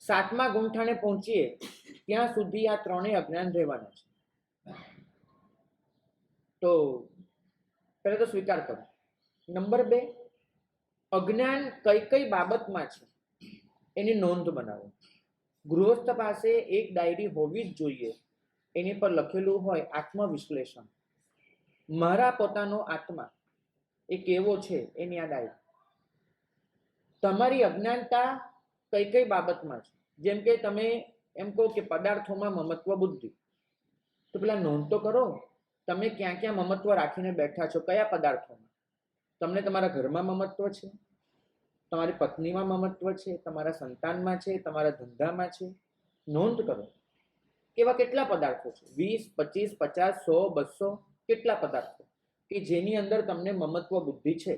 7મા ગુંઠાણે પહોંચીએ ત્યાં સુધી આ 3 અજ્ઞાન રહેવાના છે. તો પહેલા તો સ્વીકાર કરો. નંબર 2, અજ્ઞાન કઈ કઈ બાબતમાં છે એની નોંધ બનાવો. ગૃહસ્થ પાસે એક ડાયરી હોવી જ જોઈએ, એની પર લખેલું હોય આત્મવિશ્લેષણ. મારા પોતાનો આત્મા એ કેવો છે એની આ ડાયરી. તમારી અજ્ઞાનતા કઈ કઈ બાબતમાં છે. જેમ કે તમે એમ કહો કે પદાર્થોમાં મમત્વ બુદ્ધિ, તો પેલા નોંધ તો કરો તમે ક્યાં ક્યાં મમત્વ રાખીને બેઠા છો, કયા પદાર્થોમાં. તમને તમારા ઘરમાં મમત્વ છે, તમારી પત્નીમાં મમત્વ છે, તમારા સંતાનમાં છે, તમારા ધંધામાં છે. નોંધ કરો એવા કેટલા પદાર્થો છે, 20, 25, 50, 100, 200, કેટલા પદાર્થો કે જેની અંદર તમને મમત્વ બુદ્ધિ છે.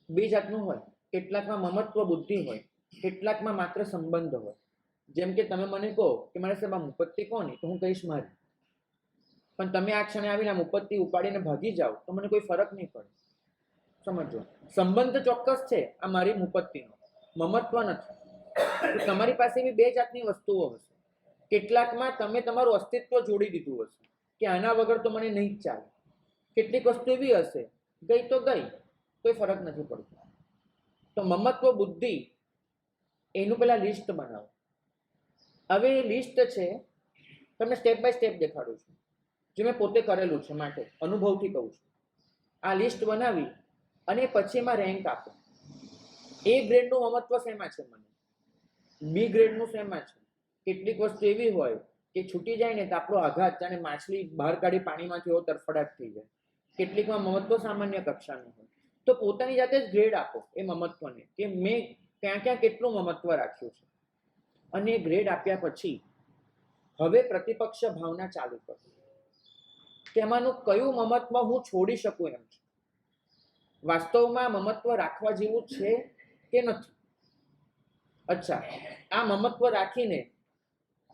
2 જાતનું હોય, કેટલાકમાં મમત્વ બુદ્ધિ હોય, કેટલાકમાં માત્ર સંબંધ હોય. જેમ કે તમે મને કહો કે મારે સાહેબ આ મુપત્તિ કોની, તો હું કહીશ મારી. પણ તમે આ ક્ષણે આવીને આ મુપત્તિ ઉપાડીને ભાગી જાઓ તો મને કોઈ ફરક નહીં પડે. સમજો, સંબંધ ચોક્કસ છે આ મારી મુપત્તિનો, મમત્વ નથી. તો તમારી પાસે એવી 2 જાતની વસ્તુઓ હશે. કેટલાકમાં તમે તમારું અસ્તિત્વ જોડી દીધું હશે કે આના વગર તો મને નહીં જ ચાલે. કેટલીક વસ્તુ એવી હશે, ગઈ તો ગઈ, કોઈ ફરક નથી પડતો. તો મમત્વ બુદ્ધિ એનું પેલા લિસ્ટ બનાવો. હવે એ લિસ્ટ છે, તમને સ્ટેપ બાય સ્ટેપ દેખાડું છું, જે મેં પોતે કરેલું છે, માટે અનુભવથી કહું છું. આ લિસ્ટ બનાવી અને પછી એમાં રેન્ક આપો. A ગ્રેડનું મમત્વ શેમાં છે મને, B ગ્રેડનું શેમાં છે. કેટલીક વસ્તુ એવી હોય કે છૂટી જાય ને તો આપણો આઘાત, જાણે માછલી બહાર કાઢી પાણીમાંથી એવો તરફડાટ થઈ જાય. કેટલીકમાં મમત્વ સામાન્ય કક્ષાનું હોય. તો પોતાની જાતે જ ગ્રેડ આપો એ મમત્વને કે મેં ક્યાં ક્યાં કેટલું મમત્વ રાખ્યું છે. અને ગ્રેડ આપ્યા પછી હવે પ્રતિપક્ષ ભાવના ચાલુ કરો. તેમાંનું કયું મમત્વ હું છોડી શકું એમ છે. વાસ્તવમાં મમત્વ રાખવા જેવું છે કે નથી. અચ્છા, આ મમત્વ રાખીને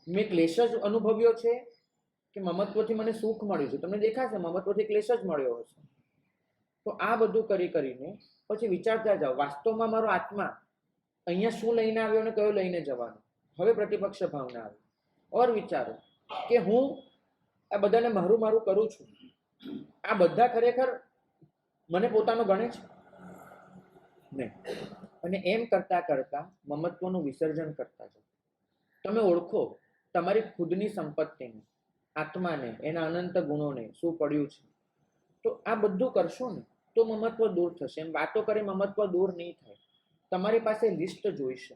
મેં ક્લેશ જ અનુભવ્યો છે કે મમત્વથી મને સુખ મળ્યું છે. તમને દેખાશે મમત્વથી ક્લેશ જ મળ્યો હશે. તો આ બધું કરીને પછી વિચારતા જાઓ, વાસ્તવમાં મારો આત્મા અહીંયા શું લઈને આવ્યો અને કયો લઈને જવાનો. હવે પ્રતિપક્ષ ભાવના આવી. ઓર વિચારો કે હું આ બધાને મારું મારું કરું છું, આ બધા ખરેખર મને પોતાનો ગણે છે નહીં. અને એમ કરતા કરતા મમત્વનું વિસર્જન કરતા જાઓ. તમે ઓળખો તમારી ખુદની સંપત્તિને, આત્માને, એના અનંત ગુણોને, શું પડ્યું છે. તો આ બધું કરશો ને તો મમત્વ દૂર થશે. એમ વાતો કરી મમત્વ દૂર નહીં થાય. તમારી પાસે લિસ્ટ જોઈશે.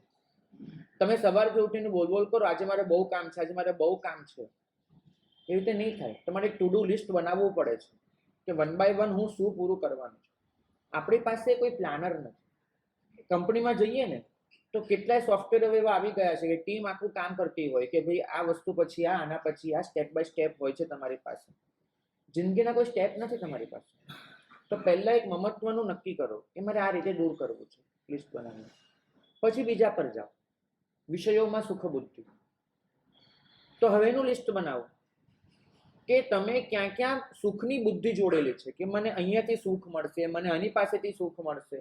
તમે સવારથી ઉઠીને બોલ બોલ કરો, આજે મારે બહુ કામ છે, આજે મારે બહુ કામ છે, એવી રીતે નહીં થાય. તમારે ટુ ડુ લિસ્ટ બનાવવું પડે છે કે 1 by 1 હું શું પૂરું કરવાનું છે. આપણી પાસે કોઈ પ્લાનર નથી. કંપનીમાં જઈએ ને તો તો કેટલાય સોફ્ટવેર હવે એવા આવી ગયા છે કે ટીમ આખું કામ કરતી હોય કે ભાઈ આ વસ્તુ પછી આ, આના પછી આ, સ્ટેપ બાય સ્ટેપ હોય છે તમારી પાસે. જિંદગીના કોઈ સ્ટેપ નથી તમારી પાસે. તો પહેલા એક મહત્વનું નક્કી કરો કે મારે આ રીતે દૂર કરવું છે, લિસ્ટ બનાવીને. પછી બીજા પર જાઓ, વિષયોમાં સુખ બુદ્ધિ. તો હવેનું લિસ્ટ બનાવો કે તમે ક્યાં ક્યાં સુખની બુદ્ધિ જોડેલી છે, કે મને અહીંયાથી સુખ મળશે, મને આની પાસેથી સુખ મળશે,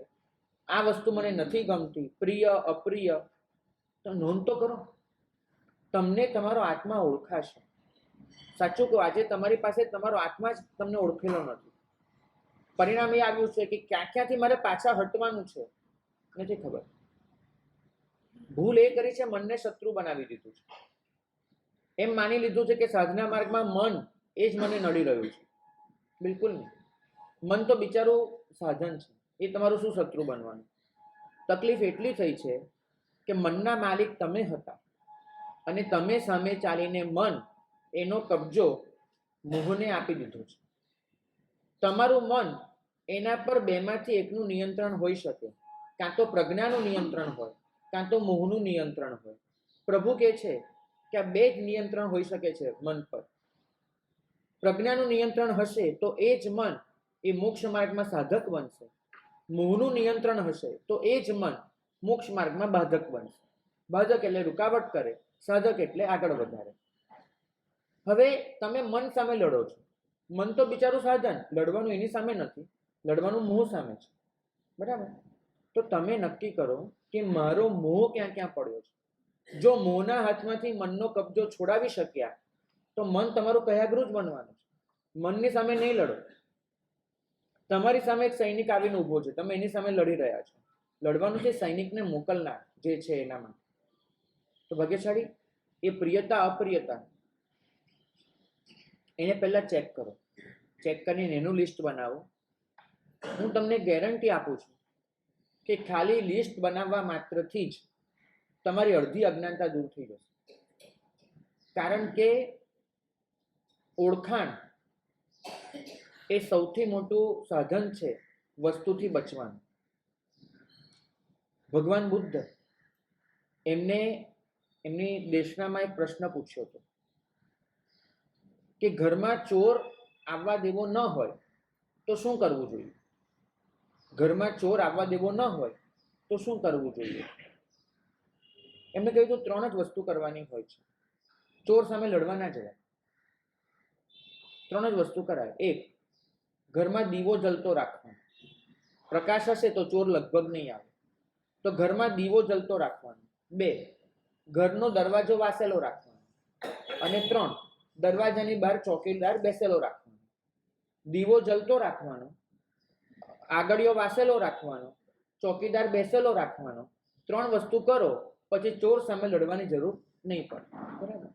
આ વસ્તુ મને નથી ગમતી, પ્રિય અપ્રિય. તો નોંધ તો કરો. તમને તમારો આત્મા ઓળખાશે. સાચું કહો, આજે તમારી પાસે તમારો આત્મા જ તમને ઓળખેલો નથી. પરિણામ એ આવ્યું છે કે ક્યાં ક્યાંથી મારે પાછા હટવાનું છે નથી ખબર. ભૂલ એ કરી છે, મનને શત્રુ બનાવી દીધું છે. એમ માની લીધું છે કે સાધના માર્ગમાં મન એ જ મને નડી રહ્યું છે. બિલકુલ નહીં. મન તો બિચારું સાધન છે, એ તમારું શું શત્રુ બનવાનું. તકલીફ એટલી થઈ છે કે મનના માલિક તમે હતા અને તમે સામે ચાલીને મન એનો કબજો મોહને આપી દીધો છે. તમારું મન એના પર બેમાંથી એકનું નિયંત્રણ હોઈ શકે. કાં તો પ્રજ્ઞાનું નિયંત્રણ હોય, કાં તો મોહનું નિયંત્રણ હોય. પ્રભુ કહે છે કે આ બે જ નિયંત્રણ હોઈ શકે છે મન પર. પ્રજ્ઞાનું નિયંત્રણ હશે તો એ જ મન એ મોક્ષ માર્ગમાં સાધક બનશે. મોહનું નિયંત્રણ હશે તો એ જ મન મોક્ષ માર્ગમાં બાધક બનશે. બાધક એટલે રૂકાવટ કરે, સાધક એટલે આગળ વધારે. હવે તમે મન સામે લડો છો. મન તો બિચારું સાધન, લડવાનું એની સામે નથી, લડવાનું મોહ સામે છે. બરાબર? તો તમે નક્કી કરો કે મારો મોહ ક્યાં ક્યાં પડ્યો છે. જો મોહના હાથમાંથી મનનો કબજો છોડાવી શક્યા તો મન તમારું કયાગરું જ બનવાનું છે. મનની સામે નહીં લડો. તમારી સામે એક સૈનિક આવીને ઊભો છે, તમે એની સામે લડી રહ્યા છો. લડવાનું છે સૈનિકને મોકલનાર જે છે એનામાં. તો ભાગ્યશાળી એ પ્રિયતા અપ્રિયતા એને પહેલા ચેક કરો. ચેક કરીને એનું લિસ્ટ બનાવો. હું તમને ગેરંટી આપું છું કે ખાલી લિસ્ટ બનાવવા માત્રથી જ તમારી અડધી અજ્ઞાનતા દૂર થઈ જશે. કારણ કે ઓળખાણ એ સૌથી મોટું સાધન છે વસ્તુથી બચવાનું. ભગવાન બુદ્ધ એમની દેશનામાં એક પ્રશ્ન પૂછ્યો હતો કે ઘરમાં ચોર આવવા દેવો ન હોય તો શું કરવું જોઈએ. ઘરમાં ચોર આવવા દેવો ન હોય તો શું કરવું જોઈએ. એમને કહ્યું તો 3 જ વસ્તુ કરવાની હોય છે. ચોર સામે લડવા ના જવાય. 3 જ વસ્તુ કરાય. 1, ઘરમાં દીવો જલતો રાખવાનો. પ્રકાશ હશે તો ચોર લગભગ નહીં આવે, તો ઘરમાં દીવો જલતો રાખવાનો. 2, ઘરનો દરવાજો વાસેલો રાખવાનો. અને 3, દરવાજાની બહાર ચોકીદાર બેસેલો રાખવાનો. દીવો જલતો રાખવાનો, આગળિયો વાસેલો રાખવાનો, ચોકીદાર બેસેલો રાખવાનો. 3 વસ્તુ કરો પછી ચોર સામે લડવાની જરૂર નહીં પડે. બરાબર?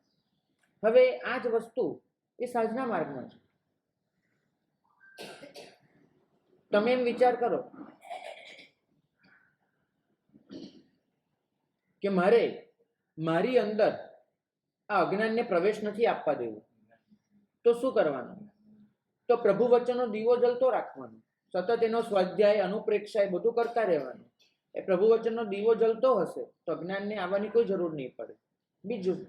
હવે આ જ વસ્તુ એ સાધના માર્ગમાં છે. તમે એમ વિચાર કરો કે મારે મારી અંદર આ અજ્ઞાનને પ્રવેશ નથી આપવા દેવું, તો શું કરવાનું? તો પ્રભુ વચનનો દીવો જલતો રાખવાનો. સતત એનો સ્વાધ્યાય, અનુપ્રેક્ષા એ બધું કરતા રહેવાનું. એ પ્રભુ વચનનો દીવો જલતો હશે તો અજ્ઞાનને આવવાની કોઈ જરૂર નહીં પડે. બીજું,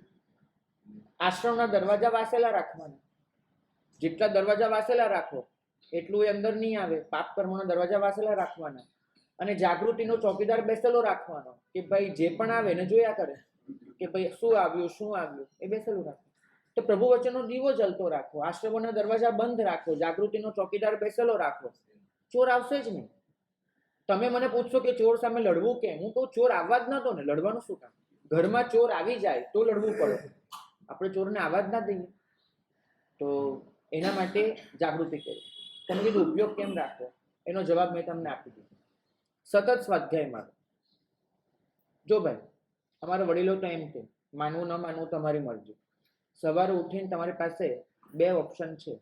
આશ્રમના દરવાજા વાસેલા રાખવાના. જેટલા દરવાજા વાસેલા રાખો એટલું એ અંદર નહીં આવે. પાપ કર્મોના દરવાજા વાસેલા રાખવાના. અને જાગૃતિનો ચોકીદાર બેસેલો રાખવાનો કે ભાઈ જે પણ આવે એને જોયા કરે કે ભાઈ શું આવ્યું એ બેસેલું રાખો. તો પ્રભુ વચનનો દીવો જલતો રાખો, આશ્રમોના દરવાજા બંધ રાખો, જાગૃતિનો ચોકીદાર બેસેલો રાખો. ચોર આવશે જ નહીં. તમે મને પૂછશો કે ચોર સામે લડવું કેમ? હું કહું ચોર આવવા જ નતો ને, લડવાનું શું કામ? ઘરમાં ચોર આવી જાય તો લડવું પડે. આપણે ચોરને આવવા જ ના દઈએ. તો એના માટે જાગૃતિ કરી. તમે કીધું ઉપયોગ કેમ રાખવો, એનો જવાબ મેં તમને આપી દીધો. સતત સ્વાધ્યાય મારો. જો ભાઈ, અમારા વડીલો તો એમ કે માનવું ન માનવું તમારી મરજી. સવારે ઉઠીને તમારી પાસે 2 ઓપ્શન છે.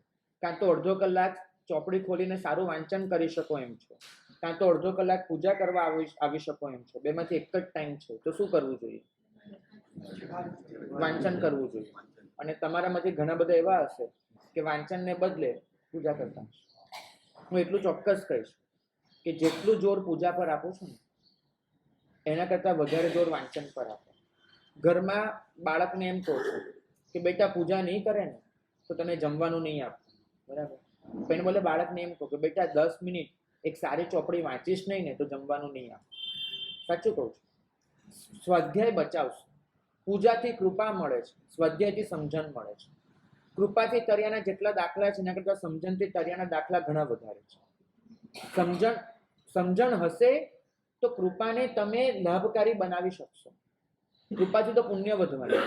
કાં તો અડધો કલાક ચોપડી ખોલીને સારું વાંચન કરી શકો એમ છો, કાં તો અડધો કલાક પૂજા કરવા આવી શકો એમ છો. બેમાંથી એક જ ટાઈમ છે. તો શું કરવું જોઈએ? વાંચન કરવું જોઈએ. અને તમારામાંથી ઘણા બધા એવા હશે કે વાંચનને બદલે પૂજા કરતા હશે. હું એટલું ચોક્કસ કહીશ કે જેટલું જોર પૂજા પર આપું છું ને એના કરતાં વધારે જોર વાંચન પર આપો. ઘરમાં બાળકને એમ કહો છો કે બેટા પૂજા નહીં કરે ને તો તને જમવાનું નહીં આપે, બરાબર? પણ બોલે બાળકને એમ કહો કે બેટા 10 મિનિટ એક સારી ચોપડી વાંચીશ નહીં ને તો જમવાનું નહીં આપે. સાચું કહું છું. સ્વાધ્યાય બચાવશે. પૂજાથી કૃપા મળે છે, સ્વાધ્યાયથી સમજણ મળે છે. કૃપાથી તર્યાના જેટલા દાખલા છે એના કરતાં સમજણથી તર્યાના દાખલા ઘણા વધારે છે. સમજણ હશે તો કૃપાને તમે લાભકારી બનાવી શકશો. કૃપાથી તો પુણ્ય વધવાનું,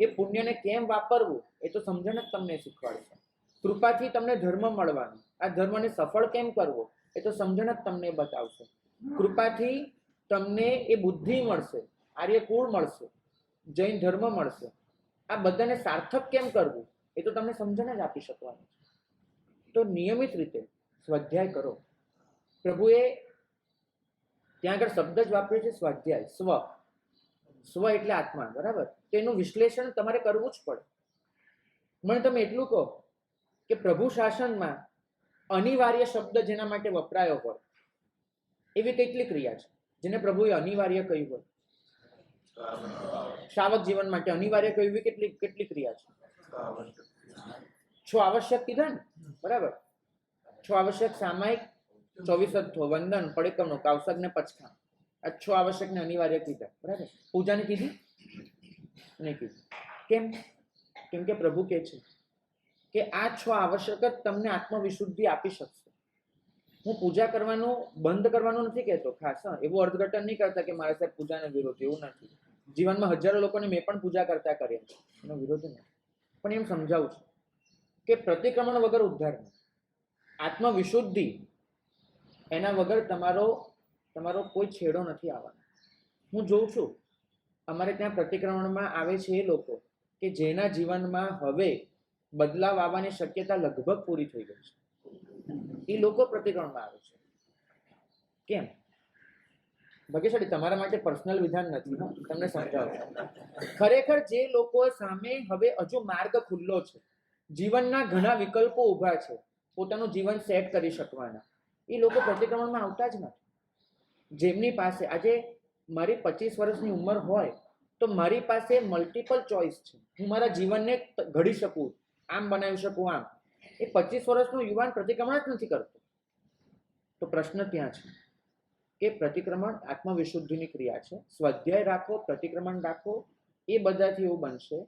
એ પુણ્યને કેમ વાપરવું એ તો સમજણ જ તમને શીખવાડશે. કૃપાથી તમને ધર્મ મળવાનો, આ ધર્મને સફળ કેમ કરવો એ તો સમજણ જ તમને બતાવશે. કૃપાથી તમને એ બુદ્ધિ મળશે, આર્યકુળ મળશે, જૈન ધર્મ મળશે. આ બધાને સાર્થક કેમ કરવું એ તો તમને સમજણ જ આપી શકવાનું છે. તો નિયમિત રીતે સ્વાધ્યાય કરો. પ્રભુએ ત્યાં આગળ શબ્દ જ વાપર્યો છે સ્વાધ્યાય, સ્વ એટલે આત્મા, બરાબર? તેનું વિશ્લેષણ તમારે કરવું જ પડે. મને તમે એટલું કહો કે પ્રભુ શાસનમાં અનિવાર્ય શબ્દ જેના માટે વપરાયો હોય એવી કેટલી ક્રિયા છે જેને પ્રભુએ અનિવાર્ય કહ્યું હોય? શ્રાવક જીવન માટે અનિવાર્ય કહ્યું એવી કેટલી ક્રિયા છે? 6 આવશ્યક કીધા ને, બરાબર? 6 આવશ્યક સામાયિક, 24 વંદન, પડેકમનો, કાવસક ને પચખાણ, આ 6 આવશ્યક ને અનિવાર્ય કીધા, બરાબર? પૂજાને કીધી નહીં કીધી. કેમ કે પ્રભુ કહે છે કે આ 6 આવશ્યક જ તમને આત્મવિશુદ્ધિ આપી શકશે. હું પૂજા કરવાનું બંધ કરવાનું નથી કહેતો, ખાસ એવું અર્થઘટન નહીં કરતા કે મારા સાહેબ પૂજાનો વિરોધ, એવું નથી. જીવનમાં હજારો લોકોને મેં પણ પૂજા કરતા કર્યા છે, એનો વિરોધ નથી. પણ એમ સમજાવું છું કે પ્રતિક્રમણ વગર ઉદ્ધાર નહીં. આત્મવિશુદ્ધિ એના વગર તમારો કોઈ છેડો નથી આવવાનો. હું જોઉં છું અમારે ત્યાં પ્રતિક્રમણમાં આવે છે એ લોકો કે જેના જીવનમાં હવે બદલાવ આવવાની શક્યતા લગભગ પૂરી થઈ ગઈ છે. એ લોકો પ્રતિક્રમણમાં આવે છે. કેમ? ભાગ્યશાળી, તમારા માટે પર્સનલ વિધાન નથી, તમને સમજાવું. ખરેખર જે લોકો સામે હવે હજુ માર્ગ ખુલ્લો છે, જીવનના ઘણા વિકલ્પો ઊભા છે, પોતાનું જીવન સેટ કરી શકવાના, એ લોકો પ્રતિક્રમણમાં આવતા જ નથી. જેમની પાસે આજે મારી 25 વર્ષની ઉંમર હોય તો મારી પાસે મલ્ટિપલ ચોઇસ છે, હું મારા જીવનને ઘડી શકું, આમ બનાવી શકું, આમ. એ 25 વર્ષનો યુવાન પ્રતિક્રમણ જ નથી કરતો. તો પ્રશ્ન ત્યાં છે કે પ્રતિક્રમણ આત્મવિશુદ્ધિની ક્રિયા છે. સ્વાધ્યાય રાખો, પ્રતિક્રમણ રાખો, એ બધાથી એવું બનશે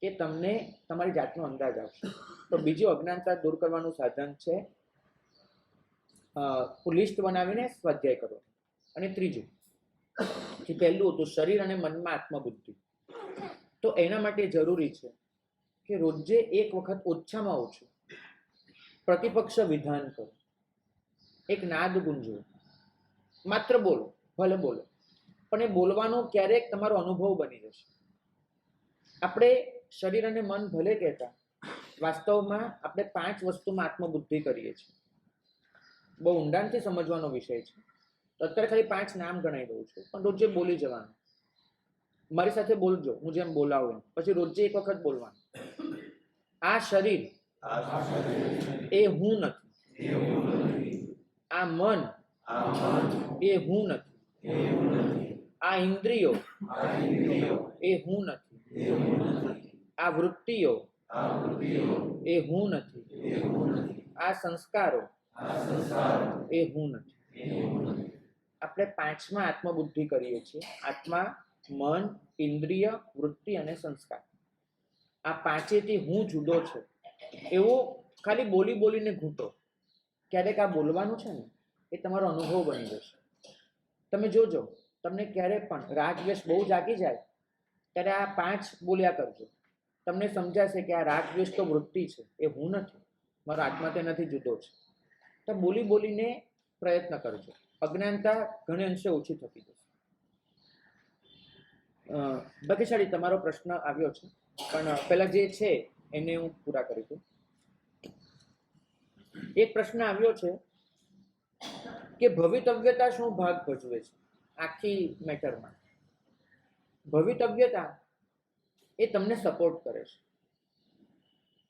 કે તમને તમારી જાતનો અંદાજ આવશે. તો બીજું અજ્ઞાનતા દૂર કરવાનું સાધન છે લિસ્ટ બનાવીને સ્વાધ્યાય કરો. અને ત્રીજું જે પહેલું હતું શરીર અને મનમાં આત્મબુદ્ધિ, તો એના માટે જરૂરી છે કે રોજે એક વખત ઓછામાં ઓછું પ્રતિપક્ષ વિધાન કરો, એક નાદ ગુંજવો, માત્ર બોલો, ભલે બોલો, પણ એ બોલવાનો ક્યારેક તમારો અનુભવ બની જશે. આપણે શરીર અને મન ભલે કહેતા, વાસ્તવમાં આપણે 5 વસ્તુમાં આત્મબુદ્ધિ કરીએ છીએ. બહુ ઊંડાણથી સમજવાનો વિષય છે. તો અત્યારે ખાલી 5 નામ ગણાવી દઉં છું, પણ રોજે બોલી જવાનું. મારી સાથે બોલજો, હું જેમ બોલાવું, પછી રોજે એક વખત બોલવાનું. આ શરીર એ હું નથી, આ મન એ હું નથી, આ ઇન્દ્રિયો એ હું નથી, આ વૃત્તિઓ એ હું નથી, આ સંસ્કારો એ હું નથી. આપણે 5માં આત્મબુદ્ધિ કરીએ છીએ. આત્મા, મન, ઇન્દ્રિય, વૃત્તિ અને સંસ્કાર. આ 5થી હું જુદો છે એવું ખાલી બોલીને ઘૂંટો. ક્યારેક આ બોલવાનું છે ને એ તમારો અનુભવ બની જશે. તમે જોજો, તમને ક્યારેક પણ રાગદ્વેષ બહુ જાગી જાય ત્યારે આ 5 બોલ્યા કરજો. તમને સમજાશે કે આ રાગદ્વેષ તો વૃત્તિ છે, એ હું નથી, મારો આત્મા તેનાથી જુદો છે. તો બોલીને પ્રયત્ન કરજો. અજ્ઞાનતા ઘણી અંશે ઓછી થતી જશે. ભાગ્યશાળી, તમારો પ્રશ્ન આવ્યો છે, પણ પહેલા જે છે એને હું પૂરા કરી દઉં. એક પ્રશ્ન આવ્યો છે કે ભવિતવ્યતા શું ભાગ ભજવે છે આખી મેટરમાં? ભવિતવ્યતા એ તમને સપોર્ટ કરે છે.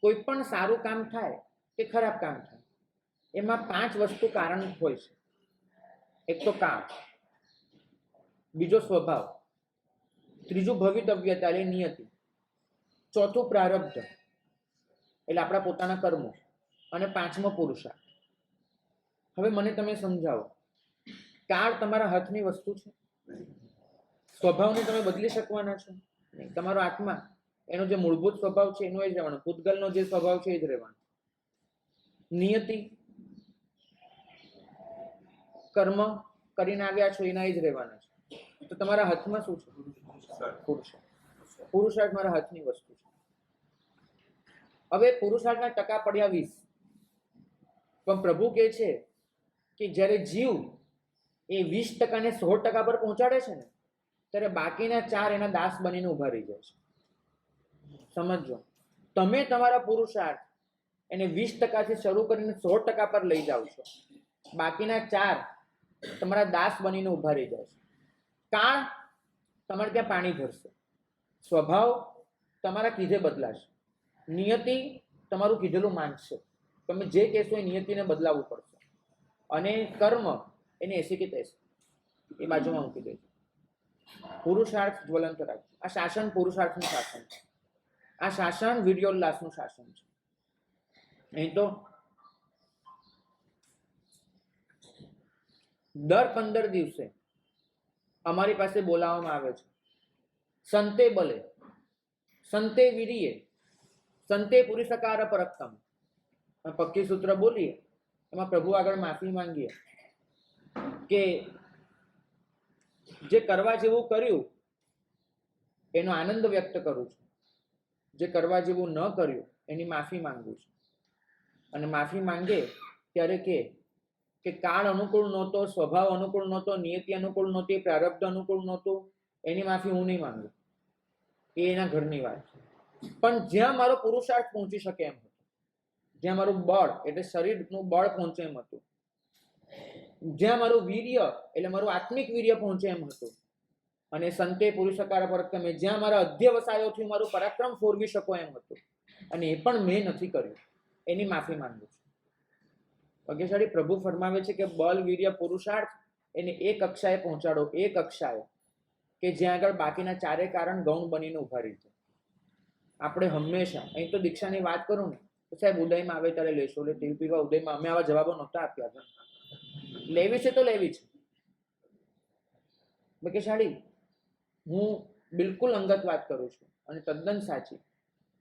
કોઈ પણ સારું કામ થાય કે ખરાબ કામ થાય એમાં 5 વસ્તુ કારણ હોય છે. એક તો કામ, બીજો સ્વભાવ, ત્રીજું ભવિતવ્યતા એટલે નિયતિ, ચોથું પ્રારબ્ધ એટલે આપણા પોતાના કર્મો, અને પાંચમો પુરુષાર્થ. હવે મને તમે સમજાવો, કાળ તમારા હાથની વસ્તુ છે? સ્વભાવને તમે બદલી શકવાના છો નહીં. તમારો આત્મા એનો જે મૂળભૂત સ્વભાવ છે એનો જ રહેવાનો, પૂતગલનો જે સ્વભાવ છે એ જ રહેવાનો. નિયતિ, કર્મ કરીને આવ્યા છો એના જ રહેવાના છે. તો તમારા હાથમાં શું છે? પુરુષાર્થ. પુરુષાર્થ મારા હાથની વસ્તુ છે. હવે પુરુષાર્થના ટકા પડ્યા 20, પણ પ્રભુ કહે છે કે જ્યારે જીવ એ 20% ને 100% પર પહોંચાડે છે ને, ત્યારે બાકીના 4 એના દાસ બનીને ઉભા રહી જાય છે. સમજો, તમે તમારા પુરુષાર્થ એને 20% થી શરૂ કરીને 100% પર લઈ જાઓ છો, બાકીના 4 તમારા દાસ બનીને ઉભા રહી જાય છે. કાળ તમારે ત્યાં પાણી ભરશે, સ્વભાવ તમારા કીધે બદલાશે, નિયતિ તમારું કીધેલું માનશે, તમે જે કહેશો એ નિયતિને બદલાવવું પડશે, અને કર્મ એને એસી કે તૈસી એ બાજુમાં મૂકી દેજો. પુરુષાર્થ જ્વલંત રાખજો. આ શાસન પુરુષાર્થનું શાસન છે. આ શાસન વીર્યોલ્લાસનું શાસન છે. અહીં તો દર 15 દિવસે અમારી પાસે બોલાવવામાં આવે છે, સંતે બલે, સંતે વીર્યે, સંતે પુરુષકાર પરક્તમ. પક્કી સૂત્ર બોલીએ, એમાં પ્રભુ આગળ માફી માંગીએ કે જે કરવા જેવું કર્યું એનો આનંદ વ્યક્ત કરું છું, જે કરવા જેવું ન કર્યું એની માફી માંગુ છું. અને માફી માંગે ત્યારે કે કાળ અનુકૂળ નહોતો, સ્વભાવ અનુકૂળ નહોતો, નિયતિ અનુકૂળ નહોતી, પ્રારબ્ધ અનુકૂળ નહોતું, એની માફી હું નહીં માંગુ, એ એના ઘરની વાત છે. પણ જ્યાં મારો પુરુષાર્થ પહોંચી શકે એમ હતો, જ્યાં મારું બળ એટલે શરીરનું બળ પહોંચે એમ હતું, જ્યાં મારું વીર્ય એટલે મારું આત્મિક વીર્ય પહોંચે એમ હતું, અને સંતે પુરુષકાર પરક્રમે જ્યાં મારા અધ્યવસાયોથી મારું પરાક્રમ ફોરવી શકો એમ હતું, અને એ પણ મેં નથી કર્યું, એની માફી માંગુ છું. ભાગ્યશાળી પ્રભુ ફરમાવે છે કે બળ, વીર્ય, પુરુષાર્થ એને એ કક્ષાએ પહોંચાડો, એ કક્ષાએ કે જ્યાં આગળ બાકીના 4 કારણ ગૌણ બનીને ઉભા રહી છે. આપણે હંમેશા, અહીં તો દીક્ષાની વાત કરું ને તો સાહેબ ઉદયમાં આવે ત્યારે લેશો, એટલે તેલ પીવા ઉદયમાં અમે આવા જવાબો નહોતા આપ્યા છે. લેવી છે તો લેવી છે. ભાગ્યશાળી હું બિલકુલ અંગત વાત કરું છું અને તદ્દન સાચી.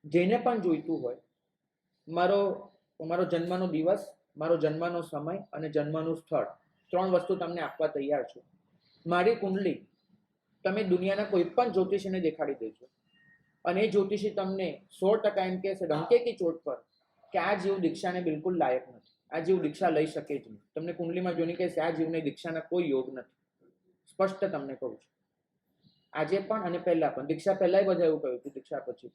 જેને પણ જોઈતું હોય, મારો જન્મનો દિવસ, મારો જન્મનો સમય અને જન્મનું સ્થળ, 3 વસ્તુ તમને આપવા તૈયાર છું. મારી કુંડલી તમે દુનિયાના કોઈ પણ જ્યોતિષીને દેખાડી દેજો, અને એ જ્યોતિષી તમને 100% એમ કહેશે ડંકે કી ચોટ પર કે આ જીવ દીક્ષાને બિલકુલ લાયક નથી, આ જીવ દીક્ષા લઈ શકે જ નહીં. તમને કુંડલીમાં જોઈને કહેશે આ જીવને દીક્ષાના કોઈ યોગ નથી. સ્પષ્ટ તમને કહું છું, આજે પણ અને પહેલા પણ. દીક્ષા પહેલાય બધા એવું કહ્યું હતું, દીક્ષા પછી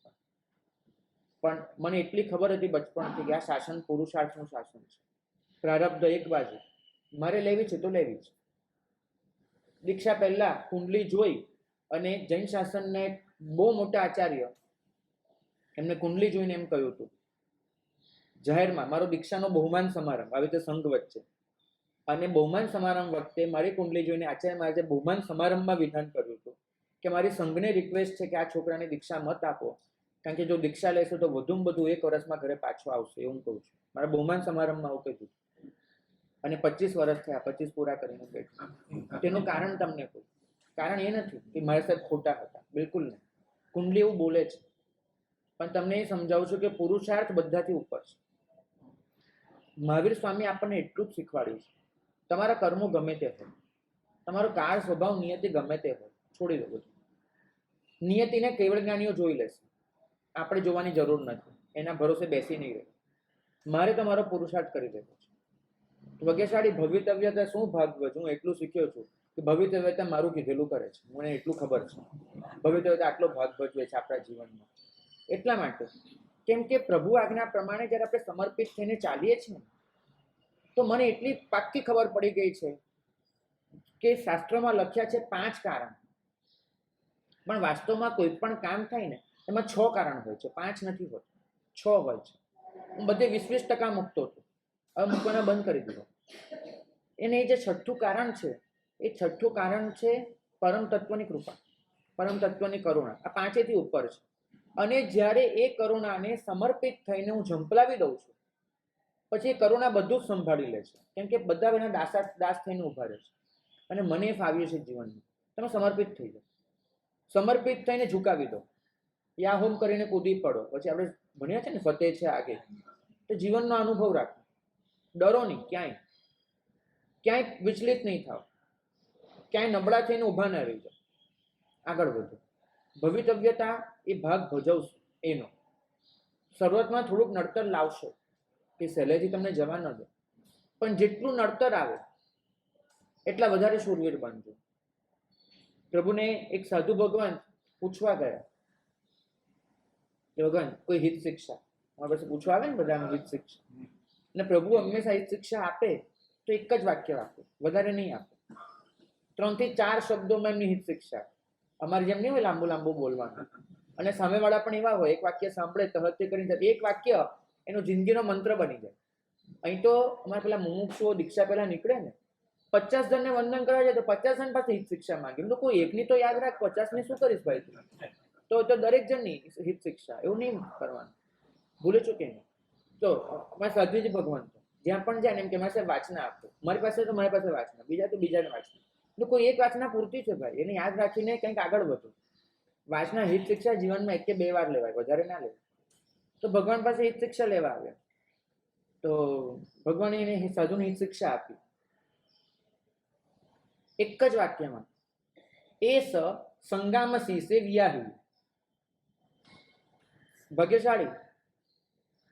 પણ મને એટલી ખબર હતી બચપણથી કે આ શાસન પુરુષાર્થનું શાસન છે. પ્રારબ્ધ એક બાજુ, મારે લેવી છે તો લેવી છે. દીક્ષા પહેલા કુંડલી જોઈ, અને જૈન શાસનને બહુ મોટા આચાર્ય એમને કુંડલી જોઈને એમ કહ્યું હતું જાહેરમાં, મારો દીક્ષાનો બહુમાન સમારંભ આવી રીતે સંઘ વચ્ચે, અને બહુમાન સમારંભ વખતે મારી કુંડલી જોઈને આચાર્ય મહારાજે બહુમાન સમારંભમાં વિધાન કર્યું હતું કે મારી સંઘને રિક્વેસ્ટ છે કે આ છોકરાને દીક્ષા મત આપો, કારણ કે જો દીક્ષા લેશો તો વધુમાં વધુ 1 વર્ષમાં ઘરે પાછો આવશે, એવું કહું છું. મારા બહુમાન સમારંભમાં આવું કહ્યું, અને 25 વર્ષ થયા, 25 પૂરા કરીને બેઠું. તેનું કારણ તમને કહું, કારણ એ નથી કે મારા સાહેબ ખોટા હતા, બિલકુલ નહીં. કુંડલી એવું બોલે છે, પણ તમને એ સમજાવું છું કે પુરુષાર્થ બધાથી ઉપર છે. મહાવીર સ્વામી આપણને એટલું જ શીખવાડ્યું છે, તમારા કર્મો ગમે તે હોય, તમારો કાળ, સ્વભાવ, નિયતિ ગમે તે હોય, છોડી દો બધું. નિયતિને કેવળ જ્ઞાનીઓ જોઈ લેશે, આપણે જોવાની જરૂર નથી, એના ભરોસે બેસી નહીં રહે. મારે તમારો પુરુષાર્થ કરી દેવો છે. ભાગ્યશાળી ભવિતવ્યતા શું ભાગવત, હું એટલું શીખ્યો છું કે ભવિતવ્યતા મારું કીધેલું કરે છે, મને એટલું ખબર છે. ભવિતવ્યતા આટલો ભાગ ભજવે છે આપણા જીવનમાં, એટલા માટે કેમ કે પ્રભુ આજ્ઞા પ્રમાણે જ્યારે આપણે સમર્પિત થઈને ચાલીએ છીએ, તો મને એટલી પાક્કી ખબર પડી ગઈ છે કે શાસ્ત્રોમાં લખ્યા છે 5 કારણ, પણ વાસ્તવમાં કોઈ પણ કામ થાય ને એમાં 6 કારણ હોય છે, 5 નથી હોતું, 6 હોય છે. હું બધે 20% મૂકતો હતો, હવે મૂકવાના બંધ કરી દીધો. એને જે 6થું કારણ છે, એ 6થું કારણ છે પરમ તત્વની કૃપા, પરમ તત્વની કરુણા, આ પાંચેથી ઉપર છે. અને જ્યારે એ કરુણાને સમર્પિત થઈને હું ઝંપલાવી દઉં છું, પછી એ કરુણા બધું જ સંભાળી લે છે. કેમ કે બધા એના દાસ થઈને ઉભા રહે છે. અને મને ફાવ્યું છે જીવનમાં, તમે સમર્પિત થઈ જાઓ, સમર્પિત થઈને ઝુકાવી દો, યા હોમ કરીને કૂદી પડો. પછી આપણે ભણ્યા છે ને ફતેહ છે આગે, તો જીવનનો અનુભવ રાખો, ડરો નહીં, ક્યાંય વિચલિત નહીં થાવ, ક્યાંય નબળા થઈને ઊભા ના રહી જાઓ, આગળ વધો. ભવિતવ્યતા એ ભાગ ભજવશો એનો. શરૂઆતમાં થોડુંક નડતર લાવશો કે સહેલેથી તમને જવા ન દે, પણ જેટલું નડતર આવે એટલા વધારે શૂરવીર બનજો. પ્રભુને એક સાધુ ભગવાન પૂછવા ગયા કે ભગવાન કોઈ હિત શિક્ષા, અમારા પાસે પૂછવા આવે ને બધા હિત શિક્ષા, અને પ્રભુ હંમેશા હિત શિક્ષા આપે તો એક જ વાક્ય આપે, વધારે નહીં આપે. 3 થી 4 શબ્દોમાં એમની હિત શિક્ષા. અમારે જેમ નહીં હોય લાંબુ લાંબુ બોલવાનું, અને સામેવાળા પણ એવા હોય, એક વાક્ય સાંભળે તો હત્ય કરીને એક વાક્ય એનો જિંદગીનો મંત્ર બની જાય. અહીં તો અમારે પેલા મુમુક્ષુઓ દીક્ષા પહેલા નીકળે ને, 50 જણને વંદન કરવા જાય તો 50 જણ પાસે હિત શિક્ષા માંગે. તો કોઈ એકની તો યાદ રાખ, 50 ની શું કરીશ ભાઈ તું? તો દરેક જણની હિત શિક્ષા, એવું નહીં કરવાનું, ભૂલે ચૂકે નહીં. તો અમારા સાધુજી ભગવાન તો જ્યાં પણ જાય ને એમ કે મારી પાસે વાંચના આપો, મારી પાસે તો મારી પાસે વાંચના, બીજા તો બીજાને વાંચના. તો કોઈ એક વાંચના પૂરતી છે ભાઈ, એને યાદ રાખીને કંઈક આગળ વધો. વાંચના હિત શિક્ષા જીવનમાં 1 કે 2 વાર લેવાય, વધારે ના લેવાય. તો ભગવાન પાસે હિત શિક્ષા લેવા આવ્યા, તો ભગવાને એને સાધુને હિત શિક્ષા આપી એક જ વાક્યમાં, એ સ સંગામ શીશે વ્યાહી. ભાગ્યશાળી